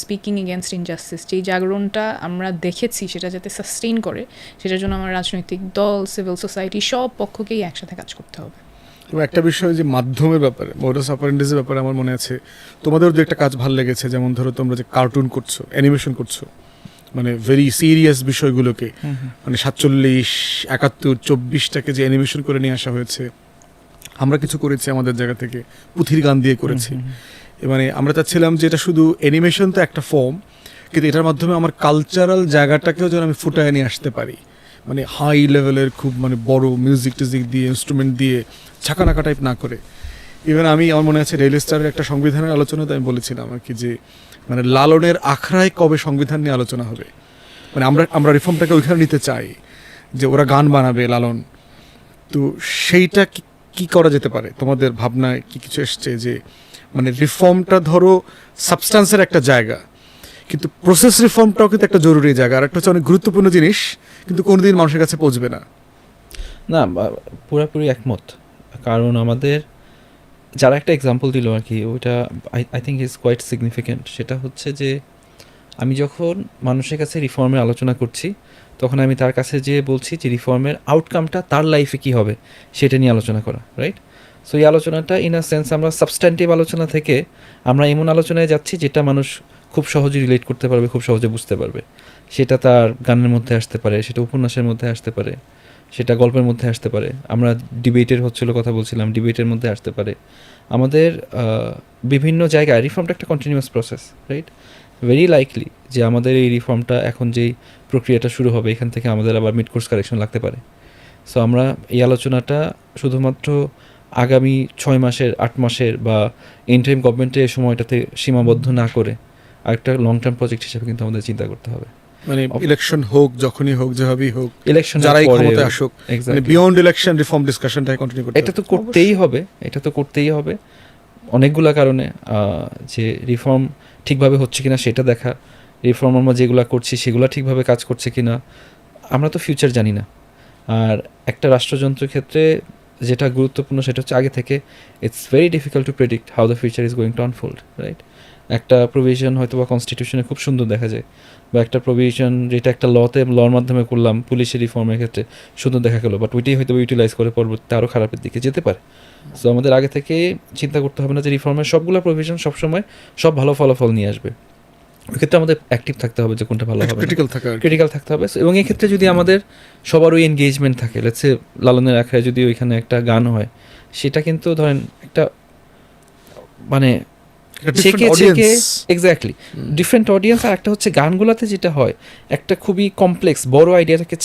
speaking against injustice, যেই জাগরণটা আমরা দেখেছি সেটা যাতে সাস্টেইন করে, সেটার জন্য আমার রাজনৈতিক দল, সিভিল সোসাইটি সব পক্ষকেই একসাথে কাজ করতে হবে। এবং একটা বিষয় যে মাধ্যমের ব্যাপারে, মোডাস অপারেন্ডিসের ব্যাপারে আমার মনে আছে তোমাদেরও দু একটা কাজ ভালো লেগেছে, যেমন ধরো তোমরা যে কার্টুন করছো, অ্যানিমেশন করছো, মানে ভেরি সিরিয়াস বিষয়গুলোকে, মানে 47, 71, 24টাকে যে অ্যানিমেশন করে নিয়ে আসা হয়েছে। আমরা কিছু করেছি আমাদের জায়গা থেকে, পুঁথির গান দিয়ে করেছি। মানে আমরা চাচ্ছিলাম যে এটা শুধু অ্যানিমেশন তো একটা ফর্ম, কিন্তু এটার মাধ্যমে আমার কালচারাল জায়গাটাকেও যেন আমি ফুটায় নিয়ে আসতে পারি, মানে হাই লেভেলের খুব মানে বড় মিউজিক টিউজিক দিয়ে, ইনস্ট্রুমেন্ট দিয়ে ছাকানাকা টাইপ না করে। ইভেন আমার মনে আছে ডেইলি স্টারের একটা সংবিধানের আলোচনাতে আমি বলেছিলাম আর কি, যে মানে লালনের আখড়ায় কবে সংবিধান নিয়ে আলোচনা হবে, মানে আমরা রিফর্মটাকে ওইখানে নিতে চাই, যে ওরা গান বানাবে লালন। তো সেইটা কি করা যেতে পারে, তোমাদের ভাবনায় কি কিছু এসছে? যে মানে রিফর্মটা ধরো সাবস্টান্সের একটা জায়গা, কিন্তু প্রসেস রিফর্মটাও কিন্তু একটা জরুরি জায়গা, আর একটা হচ্ছে অনেক গুরুত্বপূর্ণ জিনিস, কিন্তু কোনোদিন মানুষের কাছে পৌঁছবে না। না, পুরোপুরি একমত। কারণ আমাদের যারা একটা এক্সাম্পল দিল আর কি, ওইটা I think is quite significant. সেটা হচ্ছে যে আমি যখন মানুষের কাছে রিফর্মের আলোচনা করছি, তখন আমি তার কাছে যেয়ে বলছি যে রিফর্মের আউটকামটা তার লাইফে কী হবে সেটা নিয়ে আলোচনা করা, রাইট? সো এই আলোচনাটা ইন আ সেন্স আমরা সাবস্ট্যান্টিভ আলোচনা থেকে আমরা এমন আলোচনায় যাচ্ছি যেটা মানুষ খুব সহজে রিলেট করতে পারবে, খুব সহজে বুঝতে পারবে। সেটা তার গানের মধ্যে আসতে পারে, সেটা উপন্যাসের মধ্যে আসতে পারে, সেটা গল্পের মধ্যে আসতে পারে। আমরা ডিবেটের কথা বলছিলাম, ডিবেটের মধ্যে আসতে পারে। আমাদের বিভিন্ন জায়গায় রিফর্মটা একটা continuous process, right? Very likely যে আমাদের এই রিফর্মটা এখন যেই প্রক্রিয়াটা শুরু হবে, এখান থেকে আমাদের আবার মিড কোর্স কারেকশন লাগতে পারে। সো আমরা এই আলোচনাটা শুধুমাত্র আগামী 6 মাসের, 8 মাসের বা ইন্টারিম গভর্নমেন্টের সময়টাতে সীমাবদ্ধ না করে আরেকটা লং টার্ম প্রজেক্ট হিসেবে কিন্তু আমাদের চিন্তা করতে হবে। মানে ইলেকশন হোক, যখনই হোক, যেভাবেই হোক, ইলেকশন যারাই ক্ষমতায় আসুক, মানে বিয়ন্ড ইলেকশন রিফর্ম ডিসকাশনটাই কন্টিনিউ করতে হবে। এটা তো করতেই হবে অনেকগুলা কারণে। যে রিফর্ম ঠিকভাবে হচ্ছে কিনা সেটা দেখা, রিফর্ম আমরা যেগুলো করছি সেগুলো ঠিকভাবে কাজ করছে কিনা। আমরা তো ফিউচার জানি না। আর একটা রাষ্ট্রযন্ত্রের ক্ষেত্রে যেটা গুরুত্বপূর্ণ সেটা হচ্ছে আগে থেকে it's very difficult to predict how the future is going to unfold, right? একটা প্রভিশন হয়তো বা কনস্টিটিউশনে খুব সুন্দর দেখা যায়, বা একটা প্রভিশন যেটা একটা লর মাধ্যমে করলাম পুলিশের রিফর্মের ক্ষেত্রে সুন্দর দেখা গেলো, বাট ওইটাই হয়তো ইউটিলাইজ করে পরবর্তীতে আরও খারাপের দিকে যেতে পারে। সো আমাদের আগে থেকে চিন্তা করতে হবে না যে রিফর্মের সবগুলো প্রভিশন সবসময় সব ভালো ফলাফল নিয়ে আসবে। ওই ক্ষেত্রে আমাদের অ্যাক্টিভ থাকতে হবে যে কোনটা ভালো হবে, ক্রিটিক্যাল থাকতে হবে। এবং এই ক্ষেত্রে যদি আমাদের সবার ওই এনগেজমেন্ট থাকে, লেটসে লালনের আখড়ায় যদি ওইখানে একটা গান হয়, সেটা কিন্তু ধরেন একটা মানে এক্স্যাক্টলি ডিফারেন্ট অডিয়েন্স। আর একটা হচ্ছে গানগুলোতে যেটা হয়, একটা খুবই কমপ্লেক্স বড় আইডিয়াটাকে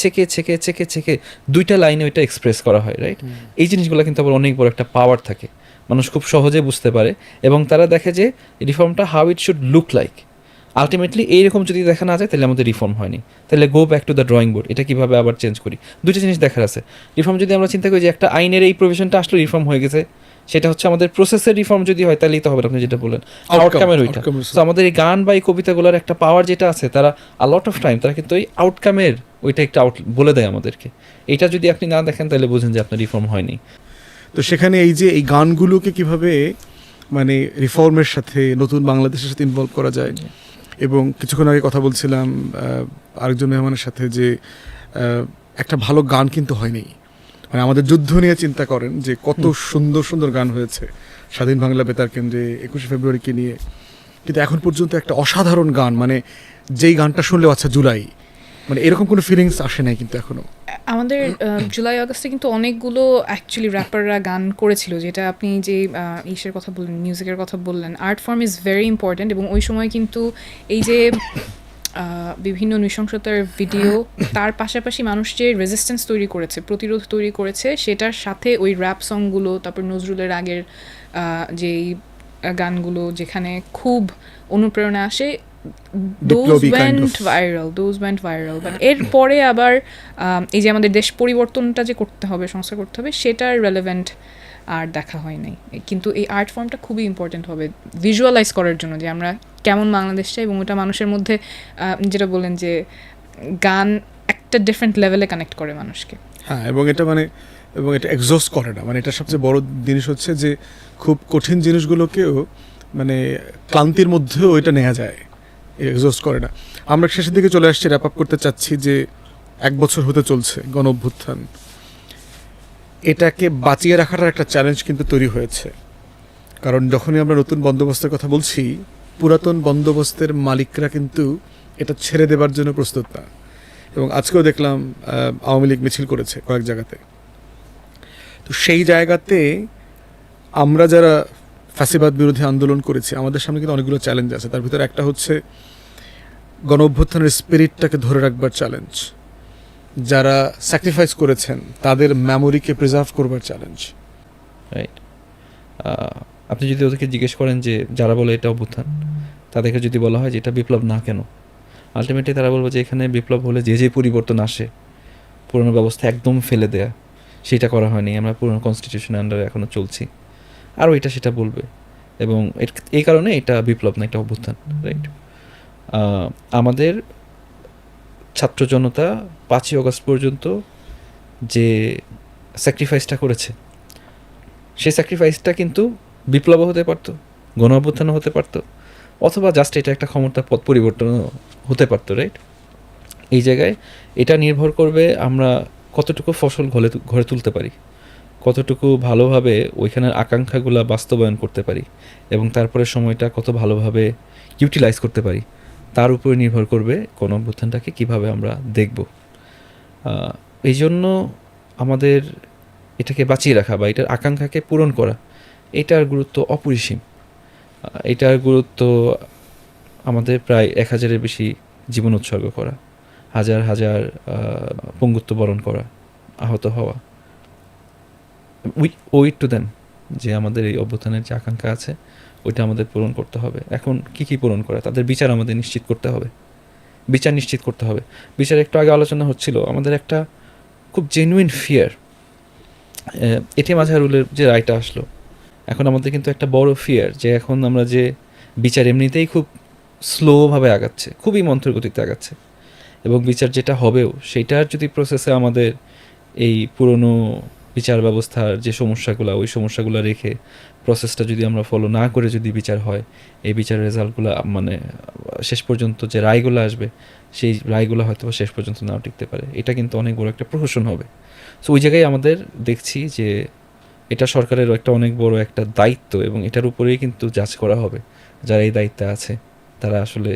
ছেকে দুইটা লাইনে ওইটা এক্সপ্রেস করা হয়, রাইট? এই জিনিসগুলো কিন্তু আবার অনেক বড় একটা পাওয়ার থাকে, মানুষ খুব সহজে বুঝতে পারে এবং তারা দেখে যে রিফর্মটা how it should look like. Ultimately এইরকম যদি দেখা না যায় তাহলে আমাদের রিফর্ম হয়নি, তাহলে go back to the drawing board, এটা কীভাবে আবার চেঞ্জ করি। দুটো জিনিস দেখার আছে। রিফর্ম যদি আমরা চিন্তা করি যে একটা আইনের এই প্রভিশনটা আসলে রিফর্ম হয়ে গেছে, সেটা হচ্ছে আমাদের প্রসেসের রিফর্ম যদি হয় তাহলেই তো হবে, আপনি যেটা বললেন আউটকামের ওইটা। তো আমাদের এই গান বা এই কবিতাগুলোর একটা পাওয়ার যেটা আছে, তারা আ লট অফ টাইম তারা কিন্তু ওই আউটকামের ওইটা একটা বলে দেয় আমাদেরকে। এটা যদি আপনি না দেখেন তাহলে বুঝেন যে আপনার রিফর্ম হয়নি। তো সেখানে এই যে এই গানগুলোকে কিভাবে মানে রিফর্মের সাথে, নতুন বাংলাদেশের সাথে ইনভলভ করা যায়। এবং কিছুক্ষণ আগে কথা বলছিলাম আরেকজন মেহমানের সাথে যে একটা ভালো গান কিন্তু হয়নি, মানে আমাদের যুদ্ধ নিয়ে চিন্তা করেন যে কত সুন্দর সুন্দর গান হয়েছে স্বাধীন বাংলা বেতার কেন্দ্রে 21শে ফেব্রুয়ারিকে নিয়ে, কিন্তু এখন পর্যন্ত একটা অসাধারণ গান, মানে যেই গানটা শুনলেও আচ্ছা জুলাই, মানে এরকম কোনো ফিলিংস আসে নাই কিন্তু এখনো। আমাদের জুলাই আগস্টে কিন্তু অনেকগুলো অ্যাকচুয়ালি র্যাপাররা গান করেছিল, যেটা আপনি যে ইসের কথা বললেন, মিউজিকের কথা বললেন, art form is very important. এবং ওই সময় কিন্তু এই যে বিভিন্ন নৃশংসতার ভিডিও, তার পাশাপাশি মানুষ যে রেজিস্ট্যান্স তৈরি করেছে, প্রতিরোধ তৈরি করেছে, সেটার সাথে ওই র্যাপ সংগুলো, তারপর নজরুলের আগের যেই গানগুলো যেখানে খুব অনুপ্রেরণা আসে, those বিপ্লবী kind went of. viral but এরপরে আবার এই যে আমাদের দেশ পরিবর্তনটা যে করতে হবে, সংস্কার করতে হবে, সেটার রেলেভেন্ট আর দেখা হয় নাই। কিন্তু এই আর্ট ফর্মটা খুবই ইম্পর্টেন্ট হবে ভিজুয়ালাইজ করার জন্য যে আমরা কেমন বাংলাদেশ চাই, এবং ওটা মানুষের মধ্যে যেটা বলেন যে গান একটা ডিফারেন্ট লেভেলে কানেক্ট করে মানুষকে। হ্যাঁ, এবং এটা এক্সস্ট করে না, মানে এটা সবচেয়ে বড় জিনিস হচ্ছে যে খুব কঠিন জিনিসগুলোকেও মানে ক্লান্তির মধ্যেও এটা নেওয়া যায়, এক্সস্ট করে না। আমরা শেষের দিকে চলে আসছি, র্যাপ আপ করতে চাচ্ছি যে 1 বছর হতে চলছে গণ অভ্যুত্থান। এটাকে বাঁচিয়ে রাখার একটা চ্যালেঞ্জ কিন্তু তৈরি হয়েছে, কারণ যখনই আমরা নতুন বন্দোবস্তের কথা বলছি, পুরাতন বন্দোবস্তের মালিকরা কিন্তু এটা ছেড়ে দেবার জন্য প্রস্তুত না। এবং আজকেও দেখলাম আওয়ামী লীগ মিছিল করেছে কয়েক জায়গাতে। তো সেই জায়গাতে আমরা যারা ফ্যাসিবাদ বিরোধী আন্দোলন করেছি, আমাদের সামনে কিন্তু অনেকগুলো চ্যালেঞ্জ আছে। তার ভিতরে একটা হচ্ছে গণ অভ্যুত্থানের স্পিরিটটাকে ধরে রাখবার চ্যালেঞ্জ, যারা স্যাক্রিফাইস করেছেন তাদের মেমোরিকে প্রিজার্ভ করবার চ্যালেঞ্জ। রাইট। আপনি যদি ওদেরকে জিজ্ঞেস করেন যে যারা বলে এটা অভ্যুত্থান, তাদেরকে যদি বলা হয় যে এটা বিপ্লব না কেন, আলটিমেটলি তারা বলবে যে এখানে বিপ্লব হলে যে পরিবর্তন আসে, পুরনো ব্যবস্থা একদম ফেলে দেয়া, সেটা করা হয়নি, আমরা পুরনো কনস্টিটিউশনের আন্ডারে এখনও চলছি, আরও এটা সেটা বলবে। এবং এই কারণে এটা বিপ্লব না, এটা অভ্যুত্থান। রাইট। আমাদের ছাত্র জনতা 5ই অগস্ট পর্যন্ত যে স্যাক্রিফাইসটা করেছে, সেই স্যাক্রিফাইসটা কিন্তু বিপ্লবও হতে পারতো, গণ অভ্যুত্থানও হতে পারতো, অথবা জাস্ট এটা একটা ক্ষমতার পথ পরিবর্তনও হতে পারতো। রাইট। এই জায়গায় এটা নির্ভর করবে আমরা কতটুকু ফসল ঘরে তুলতে পারি, কতটুকু ভালোভাবে ওইখানের আকাঙ্ক্ষাগুলো বাস্তবায়ন করতে পারি, এবং তারপরে সময়টা কত ভালোভাবে ইউটিলাইজ করতে পারি, তার উপরে নির্ভর করবে গণ অভ্যুত্থানটাকে কীভাবে আমরা দেখব। এই জন্য আমাদের এটাকে বাঁচিয়ে রাখা বা এটার আকাঙ্ক্ষাকে পূরণ করা, এটার গুরুত্ব অপরিসীম। এটার গুরুত্ব আমাদের প্রায় 1000-এর বেশি জীবন উৎসর্গ করা, হাজার হাজার পঙ্গুত্ব বরণ করা, আহত হওয়া। We owe it to them যে আমাদের এই অভ্যুত্থানের যে আকাঙ্ক্ষা আছে ওইটা আমাদের পূরণ করতে হবে। এখন কি পূরণ করা, তাদের বিচার আমাদের নিশ্চিত করতে হবে, বিচার নিশ্চিত করতে হবে। বিচার একটু আগে আলোচনা হচ্ছিল, আমাদের একটা খুব জেনুইন ফিয়ার, এটিএম আজহারুলের যে রায়টা আসলো, এখন আমাদের কিন্তু একটা বড় ফিয়ার যে এখন আমরা যে বিচার এমনিতেই খুব স্লোভাবে আগাচ্ছে, খুবই মন্থরগতিতে আগাচ্ছে, এবং বিচার যেটা হবেও সেইটার যদি প্রসেসে আমাদের এই পুরনো বিচার ব্যবস্থার যে সমস্যাগুলো, ওই সমস্যাগুলো রেখে প্রসেসটা যদি আমরা ফলো না করে যদি বিচার হয়, এই বিচারের রেজাল্টগুলো মানে শেষ পর্যন্ত যে রায়গুলো আসবে, সেই রায়গুলো হয়তো শেষ পর্যন্ত নাও টিকতে পারে। এটা কিন্তু অনেক বড় একটা প্রহসন হবে। সো ওই জায়গায় আমাদের দেখছি যে এটা সরকারের একটা অনেক বড় একটা দায়িত্ব, এবং এটার উপরেই কিন্তু যাচ করা হবে যারা এই দায়িত্বে আছে তারা আসলে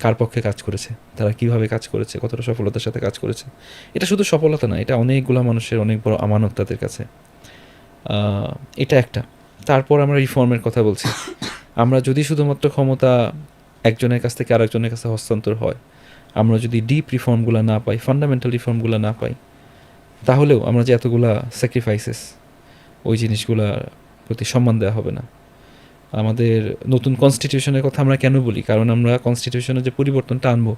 কার পক্ষে কাজ করেছে, তারা কিভাবে কাজ করেছে, কতটা সফলতার সাথে কাজ করেছে। এটা শুধু সফলতা না, এটা অনেকগুলো মানুষের অনেক বড় আমানত তাদের কাছে। এটা একটা। তারপর আমরা রিফর্মের কথা বলছি। আমরা যদি শুধুমাত্র ক্ষমতা একজনের কাছ থেকে আরেকজনের কাছে হস্তান্তর হয়, আমরা যদি ডিপ রিফর্মগুলো না পাই, ফান্ডামেন্টাল রিফর্মগুলো না পাই, তাহলেও আমরা যে এতগুলা স্যাক্রিফাইসেস, ওই জিনিসগুলোর প্রতি সম্মান দেওয়া হবে না। আমাদের নতুন কনস্টিটিউশনের কথা আমরা কেন বলি, কারণ আমরা কনস্টিটিউশনে যে পরিবর্তনটা আনবো,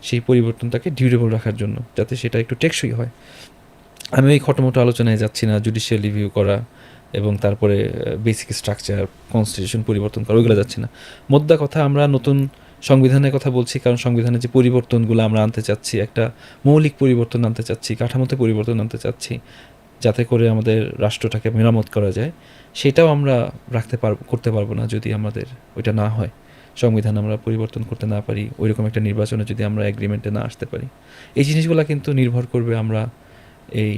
সেই পরিবর্তনটাকে ডিউরেবল রাখার জন্য, যাতে সেটা একটু টেকসই হয়। আমি ওই খটোমটো আলোচনায় যাচ্ছি না, জুডিশিয়াল রিভিউ করা এবং তারপরে বেসিক স্ট্রাকচার কনস্টিটিউশন পরিবর্তন করা, ওইগুলো যাচ্ছি না। মোদ্দা কথা, আমরা নতুন সংবিধানের কথা বলছি, কারণ সংবিধানের যে পরিবর্তনগুলো আমরা আনতে চাচ্ছি, একটা মৌলিক পরিবর্তন আনতে চাচ্ছি, কাঠামোতে পরিবর্তন আনতে চাচ্ছি, যাতে করে আমাদের রাষ্ট্রটাকে মেরামত করা যায়, সেটাও আমরা করতে পারবো না যদি আমাদের ওইটা না হয়, সংবিধান আমরা পরিবর্তন করতে না পারি, ওইরকম একটা নির্বাচনে যদি আমরা এগ্রিমেন্টে না আসতে পারি। এই জিনিসগুলো কিন্তু নির্ভর করবে আমরা এই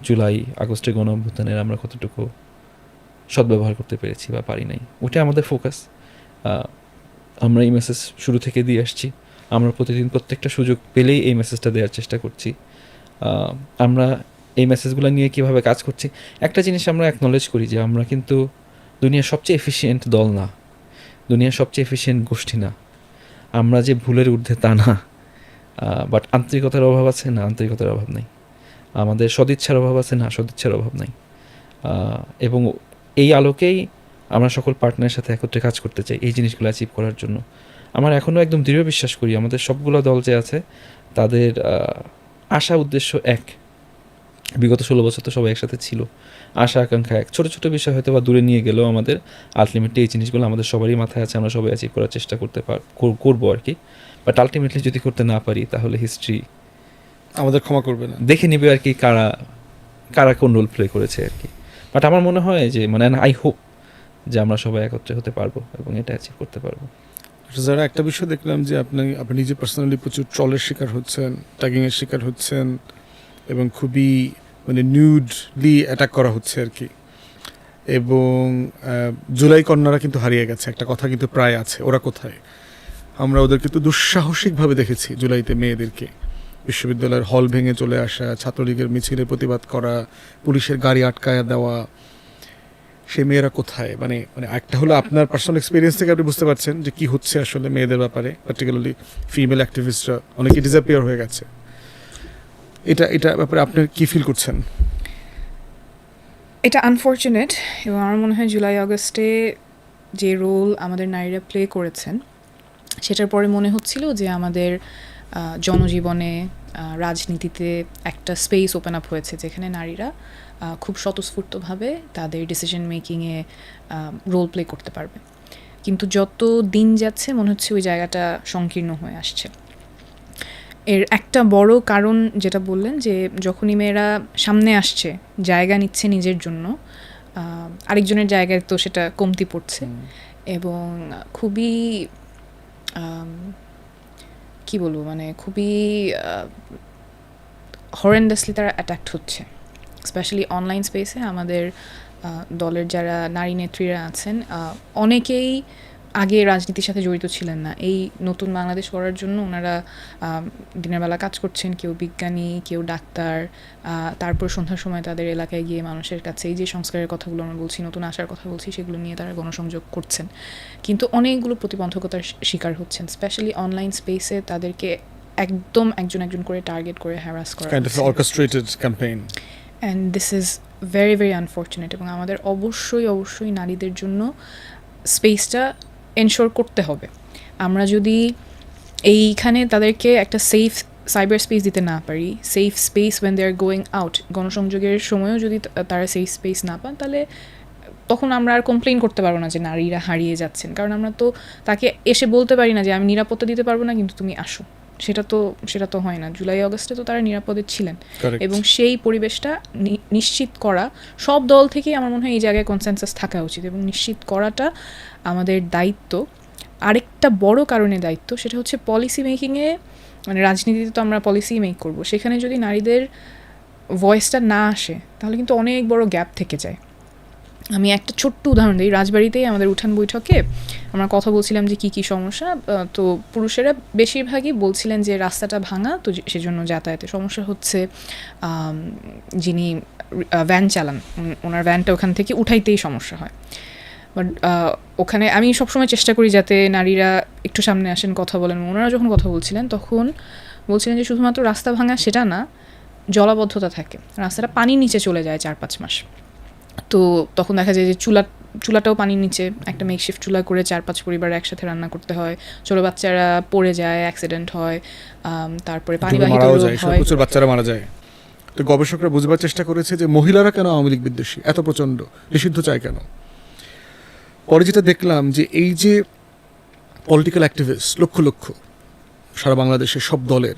জুলাই আগস্টের গণ অভ্যুত্থানের আমরা কতটুকু সদ্ব্যবহার করতে পেরেছি বা পারি নাই, ওটা আমাদের ফোকাস। আমরা এই মেসেজ শুরু থেকে দিয়ে আসছি, আমরা প্রতিদিন প্রত্যেকটা সুযোগ পেলেই এই মেসেজটা দেওয়ার চেষ্টা করছি। আমরা এই মেসেজগুলো নিয়ে কীভাবে কাজ করছি, একটা জিনিস আমরা অ্যাকনলেজ করি যে আমরা কিন্তু দুনিয়ার সবচেয়ে এফিশিয়েন্ট দল না, দুনিয়ার সবচেয়ে এফিশিয়েন্ট গোষ্ঠী না, আমরা যে ভুলের ঊর্ধ্বে তা না, বাট আন্তরিকতার অভাব আছে না, আন্তরিকতার অভাব নেই, আমাদের সদিচ্ছার অভাব আছে না, সদিচ্ছার অভাব নেই। এবং এই আলোকেই আমরা সকল পার্টনারের সাথে একত্রে কাজ করতে চাই এই জিনিসগুলো অ্যাচিভ করার জন্য। আমার এখনও একদম দৃঢ় বিশ্বাস করি আমাদের সবগুলো দল যে আছে তাদের আশা উদ্দেশ্য এক। বিগত 16 বছর তো সবাই একসাথে ছিল, আশা আকাঙ্ক্ষা এক। ছোটো ছোটো বিষয় হয়তো বা দূরে নিয়ে গেলেও আমাদের আলটিমেটলি এই জিনিসগুলো আমাদের সবারই মাথায় আছে, আমরা সবাই অ্যাচিভ করার চেষ্টা করবো আর কি। বাট আলটিমেটলি যদি করতে না পারি তাহলে হিস্ট্রি আমাদের ক্ষমা করবে না। দেখে নিবে আর কি কারা কারা কোন রোল প্লে করেছে আর কি। বাট আমার মনে হয় যে মানে আই হোপ যে আমরা সবাই একত্রে হতে পারবো এবং এটা অ্যাচিভ করতে পারবো। যারা একটা বিষয় দেখলাম যে আপনি নিজে পার্সোনালি প্রচুর ট্রলের শিকার হচ্ছেন, ট্যাগিংয়ের শিকার হচ্ছেন এবং খুবই মানে নিউডলি অ্যাটাক করা হচ্ছে আর কি। এবং জুলাই কন্যারা কিন্তু হারিয়ে গেছে, একটা কথা কিন্তু প্রায় আছে, ওরা কোথায়? আমরা ওদেরকে তো দুঃসাহসিকভাবে দেখেছি জুলাইতে, মেয়েদেরকে বিশ্ববিদ্যালয়ের হল ভেঙে চলে আসা, ছাত্রলীগের মিছিলে প্রতিবাদ করা, পুলিশের গাড়ি আটকায়া দেওয়া। সে মেয়েরা কোথায়? মানে মানে একটা হলো আপনার পার্সোনাল এক্সপিরিয়েন্স থেকে আপনি বুঝতে পারছেন যে কি হচ্ছে আসলে মেয়েদের ব্যাপারে, পার্টিকুলারলি ফিমেল অ্যাক্টিভিস্টরা অনেকে ডিসঅ্যাপিয়ার হয়ে গেছে। এটা ব্যাপারে আপনি কি ফিল করছেন? এটা আনফর্চুনেট, এবং আমার মনে হয় জুলাই আগস্টে যে রোল আমাদের নারীরা প্লে করেছেন সেটার পরে মনে হচ্ছিল যে আমাদের জনজীবনে রাজনীতিতে একটা স্পেস ওপেন আপ হয়েছে যেখানে নারীরা খুব স্বতঃস্ফূর্তভাবে তাদের ডিসিশন মেকিংয়ে রোল প্লে করতে পারবে। কিন্তু যত দিন যাচ্ছে মনে হচ্ছে ওই জায়গাটা সংকীর্ণ হয়ে আসছে। এর একটা বড় কারণ যেটা বললেন যে যখনই মেয়েরা সামনে আসছে, জায়গা নিচ্ছে নিজের জন্য, আরেকজনের জায়গায় তো সেটা কমতি পড়ছে এবং খুবই কি বলবো মানে খুবই হরেন্ডাসলি তারা অ্যাট্যাক্ট হচ্ছে। স্পেশালি অনলাইন স্পেসে আমাদের দলের যারা নারী নেত্রীরা আছেন অনেকেই আগে রাজনীতির সাথে জড়িত ছিলেন না। এই নতুন বাংলাদেশ গড়ার জন্য ওনারা দিনের বেলা কাজ করছেন, কেউ বিজ্ঞানী, কেউ ডাক্তার, তারপর সন্ধ্যার সময় তাদের এলাকায় গিয়ে মানুষের কাছে এই যে সংস্কারের কথাগুলো আমরা বলছি, নতুন আশার কথা বলছি, সেগুলো নিয়ে তারা গণসংযোগ করছেন। কিন্তু অনেকগুলো প্রতিবন্ধকতার শিকার হচ্ছেন। স্পেশালি অনলাইন স্পেসে তাদেরকে একদম একজন একজন করে টার্গেট করে হ্যারাস করা, kind of orchestrated campaign. And this is very very unfortunate. এবং আমাদের অবশ্যই নারীদের জন্য স্পেসটা এনশোর করতে হবে। আমরা যদি এইখানে তাদেরকে একটা সেফ সাইবার স্পেস দিতে না পারি, safe space when they are going out, গণসংযোগের সময়ও যদি তারা সেফ স্পেস না পান, তাহলে তখন আমরা আর কমপ্লেন করতে পারবো না যে নারীরা হারিয়ে যাচ্ছেন। কারণ আমরা তো তাকে এসে বলতে পারি না যে আমি নিরাপত্তা দিতে পারবো না কিন্তু তুমি আসো, সেটা তো হয় না। জুলাই আগস্টে তো তারা নিরাপদে ছিলেন এবং সেই পরিবেশটা নিশ্চিত করা সব দল থেকেই আমার মনে হয় এই জায়গায় কনসেনসাস থাকা উচিত এবং নিশ্চিত করাটা আমাদের দায়িত্ব। আরেকটা বড় কারণে দায়িত্ব, সেটা হচ্ছে পলিসি মেকিংয়ে। মানে রাজনীতিতে তো আমরা পলিসি মেক করব, সেখানে যদি নারীদের ভয়েসটা না আসে তাহলে কিন্তু অনেক বড় গ্যাপ থেকে যায়। আমি একটা ছোট্ট উদাহরণ দিই। রাজবাড়িতেই আমাদের উঠান বৈঠকে আমরা কথা বলছিলাম যে কী সমস্যা। তো পুরুষেরা বেশিরভাগই বলছিলেন যে রাস্তাটা ভাঙা, তো সেজন্য যাতায়াতে সমস্যা হচ্ছে। যিনি ভ্যান চালান ওনার ভ্যানটা ওখান থেকে উঠাইতেই সমস্যা হয়। বাট ওখানে আমি সবসময় চেষ্টা করি যাতে নারীরা একটু সামনে আসেন, কথা বলেন। ওনারা যখন কথা বলছিলেন তখন বলছিলেন যে শুধুমাত্র রাস্তা ভাঙা সেটা না, জলাবদ্ধতা থাকে, রাস্তাটা পানির নিচে চলে যায় 4-5 মাস। তো তখন দেখা যায় যে চুলাটাও পানির নিচে, একটা মেকশিফট চুলা করে 4-5 পরিবার একসাথে রান্না করতে হয়। ছোটো বাচ্চারা পড়ে যায়, অ্যাক্সিডেন্ট হয়, তারপরে পানিবাহিত রোগ হয়, প্রচুর বাচ্চারা মারা যায়। তো গবেষকরা বুঝবার চেষ্টা করেছে যে মহিলারা কেন আওয়ামী লীগ বিদ্বেষী, এত প্রচণ্ড নিষিদ্ধ চায় কেন। পরে যেটা দেখলাম যে এই যে পলিটিক্যাল অ্যাক্টিভিস্ট লক্ষ লক্ষ সারা বাংলাদেশের সব দলের,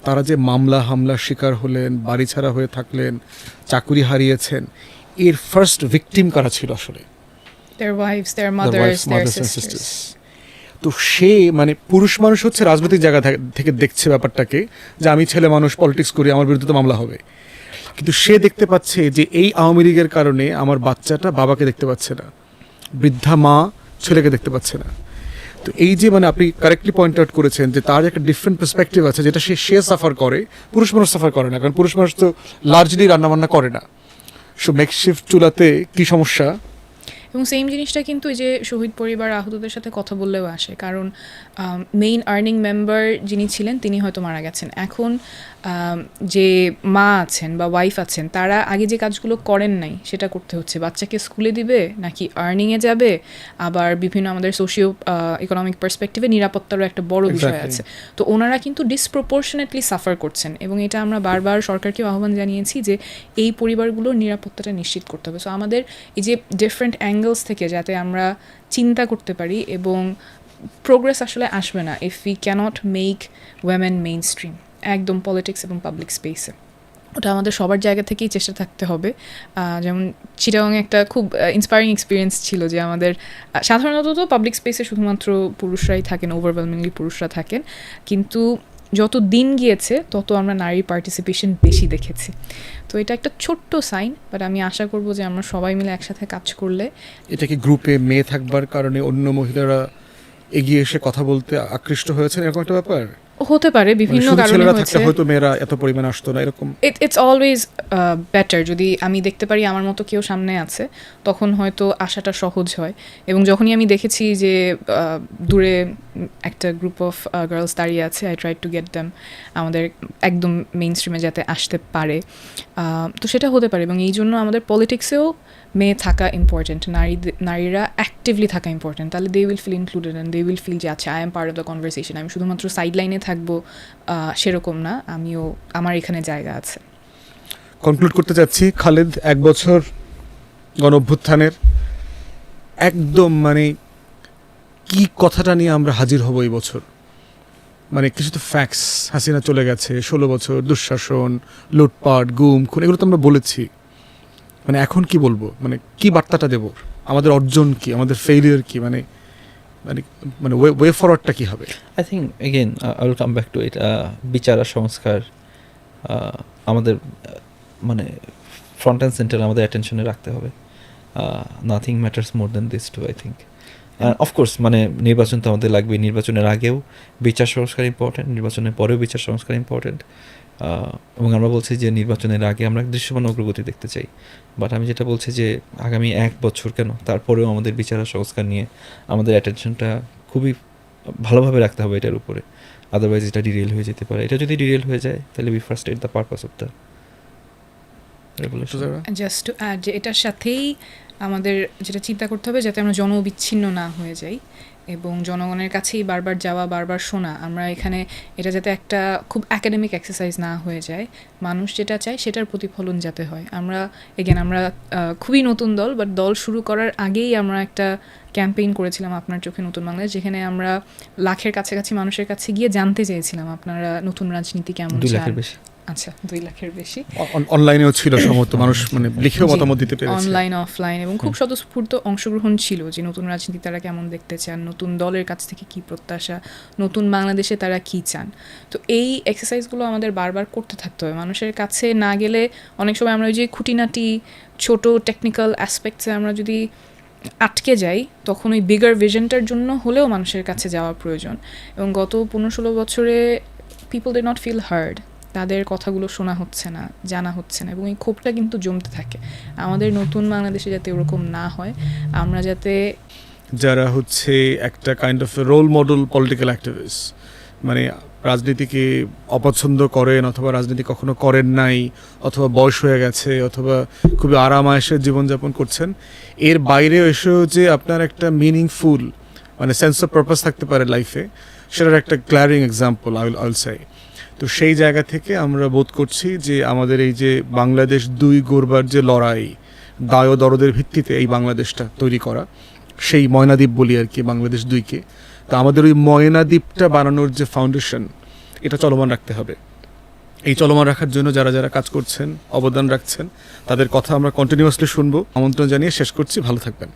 তারা যে মামলা হামলার শিকার হলেন, বাড়ি ছাড়া হয়ে থাকলেন, চাকুরি হারিয়েছেন, এর ফার্স্ট ভিকটিম কারা ছিল আসলে? their wives, their mothers, their sisters. তো সে মানে পুরুষ মানুষ হচ্ছে রাজনৈতিক জায়গা থেকে দেখছে ব্যাপারটাকে যে আমি ছেলে মানুষ, পলিটিক্স করি, আমার বিরুদ্ধে তো মামলা হবে। কিন্তু সে দেখতে পাচ্ছে যে এই আওয়ামী লীগের কারণে আমার বাচ্চাটা বাবাকে দেখতে পাচ্ছে না, বৃদ্ধা মা ছেলেকে দেখতে পাচ্ছে না। তো এই যে মানে আপনি কারেক্টলি পয়েন্ট আউট করেছেন যে তার একটা ডিফারেন্ট পার্সপেক্টিভ আছে, যেটা সে সাফার করে, পুরুষ মানুষ সাফার করে না। কারণ পুরুষ মানুষ তো লার্জলি রান্নাবান্না করে না। সো মেকশিফট চুলাতে কী সমস্যা। এবং সেম জিনিসটা কিন্তু এই যে শহীদ পরিবার আহতদের সাথে কথা বললেও আসে। কারণ মেইন আর্নিং মেম্বার যিনি ছিলেন তিনি হয়তো মারা গেছেন। এখন যে মা আছেন বা ওয়াইফ আছেন তারা আগে যে কাজগুলো করেন নাই সেটা করতে হচ্ছে। বাচ্চাকে স্কুলে দিবে নাকি আর্নিংয়ে যাবে, আবার বিভিন্ন আমাদের সোশিও ইকোনমিক পার্সপেক্টিভে নিরাপত্তারও একটা বড় বিষয় Exactly. আছে। তো ওনারা কিন্তু ডিসপ্রপোর্শনেটলি সাফার করছেন, এবং এটা আমরা বারবার সরকারকেও আহ্বান জানিয়েছি যে এই পরিবারগুলোর নিরাপত্তাটা নিশ্চিত করতে হবে। সো আমাদের এই যে ডিফারেন্ট অ্যাঙ্গেলস থেকে যাতে আমরা চিন্তা করতে পারি, এবং প্রোগ্রেস আসলে আসবে না if we can't make women mainstream একদম পলিটিক্স এবং পাবলিক স্পেসে। ওটা আমাদের সবার জায়গা থেকেই চেষ্টা থাকতে হবে। যেমন চিটাগংয়ে একটা খুব ইন্সপায়ারিং এক্সপিরিয়েন্স ছিল যে আমাদের সাধারণত তো পাবলিক স্পেসে শুধুমাত্র পুরুষরাই থাকেন, ওভারওয়েলমিংলি পুরুষরা থাকেন, কিন্তু যত দিন গিয়েছে তত আমরা নারী পার্টিসিপেশন বেশি দেখেছি। তো এটা একটা ছোট্ট সাইন, বাট আমি আশা করব যে আমরা সবাই মিলে একসাথে কাজ করলে। এটা কি গ্রুপে মেয়ে থাকবার কারণে অন্য মহিলারা এগিয়ে এসে কথা বলতে আকৃষ্ট হয়েছেন, এরকম একটা ব্যাপার? হতে পারে বিভিন্ন মানে শুধু কারণে ছেলেরা হয়েছে। থাকলে হয়তো মেয়েরা এত পরিমাণ আসতো না, এরকম? ইটস অলওয়েজ বেটার যদি আমি দেখতে পারি আমার মতো কেউ সামনে আছে, তখন হয়তো আসাটা সহজ হয়। এবং যখনই আমি দেখেছি যে দূরে একটা গ্রুপ অফ গার্লস দাঁড়িয়ে আছে, I try to get them আমাদের একদম মেইন স্ট্রিমে যাতে আসতে পারে। তো সেটা হতে পারে, এবং এই জন্য আমাদের পলিটিক্সেও মেয়ে থাকা ইম্পর্টেন্ট, নারীরা অ্যাক্টিভলি থাকা ইম্পর্টেন্ট। তাহলে they will feel included and they will feel যে আচ্ছা I am part of the conversation, আমি শুধুমাত্র সাইড লাইনে থাকবো সেরকম না, আমিও আমার এখানে জায়গা আছে। কনক্লুড করতে চাচ্ছি, খালেদ, 1 বছর গণঅভ্যুত্থানের একদম মানে কি কথাটা নিয়ে আমরা হাজির হব এই বছর? মানে কিছু তো ফ্যাক্টস, হাসিনা চলে গেছে, 16 বছর দুঃশাসন, লুটপাট, গুম খুন, এগুলো তো আমরা বলেছি। মানে এখন কি বলবো, মানে কি বার্তাটা দেব? আমাদের অর্জন কি, আমাদের ফেইলিয়ার কি, মানে মানে মানে ওয়ে ফরওয়ার্ডটা কি হবে? I think again I will come back to it, বিচার আর সংস্কার আমাদের মানে ফ্রন্ট অ্যান্ড সেন্টার আমাদের অ্যাটেনশনে রাখতে হবে। Nothing matters more than this too, I think. Of course মানে নির্বাচন তো আমাদের লাগবে, নির্বাচনের আগেও বিচার সংস্কার ইম্পর্টেন্ট, নির্বাচনের পরেও বিচার সংস্কার ইম্পর্টেন্ট। এবং আমরা বলছি যে নির্বাচনের আগে আমরা দৃশ্যমান অগ্রগতি দেখতে চাই, বাট আমি যেটা বলছি যে আগামী 1 বছর কেন, তারপরেও আমাদের বিচার আর সংস্কার নিয়ে আমাদের অ্যাটেনশনটা খুবই ভালোভাবে রাখতে হবে এটার উপরে, আদারওয়াইজ এটা ডিরেল হয়ে যেতে পারে। এটা যদি ডিরেল হয়ে যায় তাহলে we frustrate the purpose of the revolution. Just to add যে এটার সাথেই আমাদের যেটা চিন্তা করতে হবে যাতে আমরা জনবিচ্ছিন্ন না হয়ে যাই এবং জনগণের কাছেই বারবার যাওয়া, বারবার শোনা। আমরা এখানে এটা যাতে একটা খুব অ্যাকাডেমিক এক্সারসাইজ না হয়ে যায়, মানুষ যেটা চায় সেটার প্রতিফলন যাতে হয়। আমরা খুবই নতুন দল, বাট দল শুরু করার আগেই আমরা একটা ক্যাম্পেইন করেছিলাম আপনার চোখে নতুন বাংলাদেশ, যেখানে আমরা লাখের কাছাকাছি মানুষের কাছে গিয়ে জানতে চেয়েছিলাম আপনারা নতুন রাজনীতি কেমন 2 চান। লাখের বেশি। আচ্ছা, 2 লাখের বেশি। অনলাইনেও ছিল সমস্ত মানুষ, মানে লিখেও মতামত দিতে পেরেছে, অনলাইন অফলাইন, এবং খুব স্বতঃস্ফূর্ত অংশগ্রহণ ছিল যে নতুন রাজনীতি তারা কেমন দেখতে চান, নতুন দলের কাছ থেকে কি প্রত্যাশা, নতুন বাংলাদেশে তারা কি চান। তো এই এক্সারসাইজগুলো আমাদের বারবার করতে থাকতে হবে। মানুষের কাছে না গেলে অনেক সময় আমরা ওই যে খুঁটিনাটি ছোট টেকনিক্যাল অ্যাসপেক্টসে আমরা যদি আটকে যাই, তখন ওই বিগার ভিশনটার জন্য হলেও মানুষের কাছে যাওয়া প্রয়োজন। এবং গত 15-16 বছরে people they not feel heard, তাদের কথাগুলো শোনা হচ্ছে না, জানা হচ্ছে না, এবং এই ক্ষোভটা কিন্তু জমতে থাকে। আমাদের নতুন বাংলাদেশে যাতে ওরকম না হয়, আমরা যাতে যারা হচ্ছে একটা kind of role model political activist, মানে রাজনীতিকে অপছন্দ করেন অথবা রাজনীতি কখনো করেন নাই, অথবা বয়স হয়ে গেছে, অথবা খুবই আরাম আয়েসের জীবনযাপন করছেন, এর বাইরে এসেও যে আপনার একটা মিনিংফুল মানে সেন্স অফ পারপাস থাকতে পারে লাইফে, সেটার একটা গ্ল্যারিং এক্সাম্পল আই উইল সে। তো সেই জায়গা থেকে আমরা বোধ করছি যে আমাদের এই যে বাংলাদেশ 2 গড়বার যে লড়াই, দায় ও দরদের ভিত্তিতে এই বাংলাদেশটা তৈরি করা, সেই ময়নাদ্বীপ বলি আর কি বাংলাদেশ 2কে, তো আমাদের ওই ময়নাদ্বীপটা বানানোর যে ফাউন্ডেশন, এটা চলমান রাখতে হবে। এই চলমান রাখার জন্য যারা যারা কাজ করছেন, অবদান রাখছেন, তাদের কথা আমরা কন্টিনিউয়াসলি শুনবো। আমন্ত্রণ জানিয়ে শেষ করছি, ভালো থাকবেন।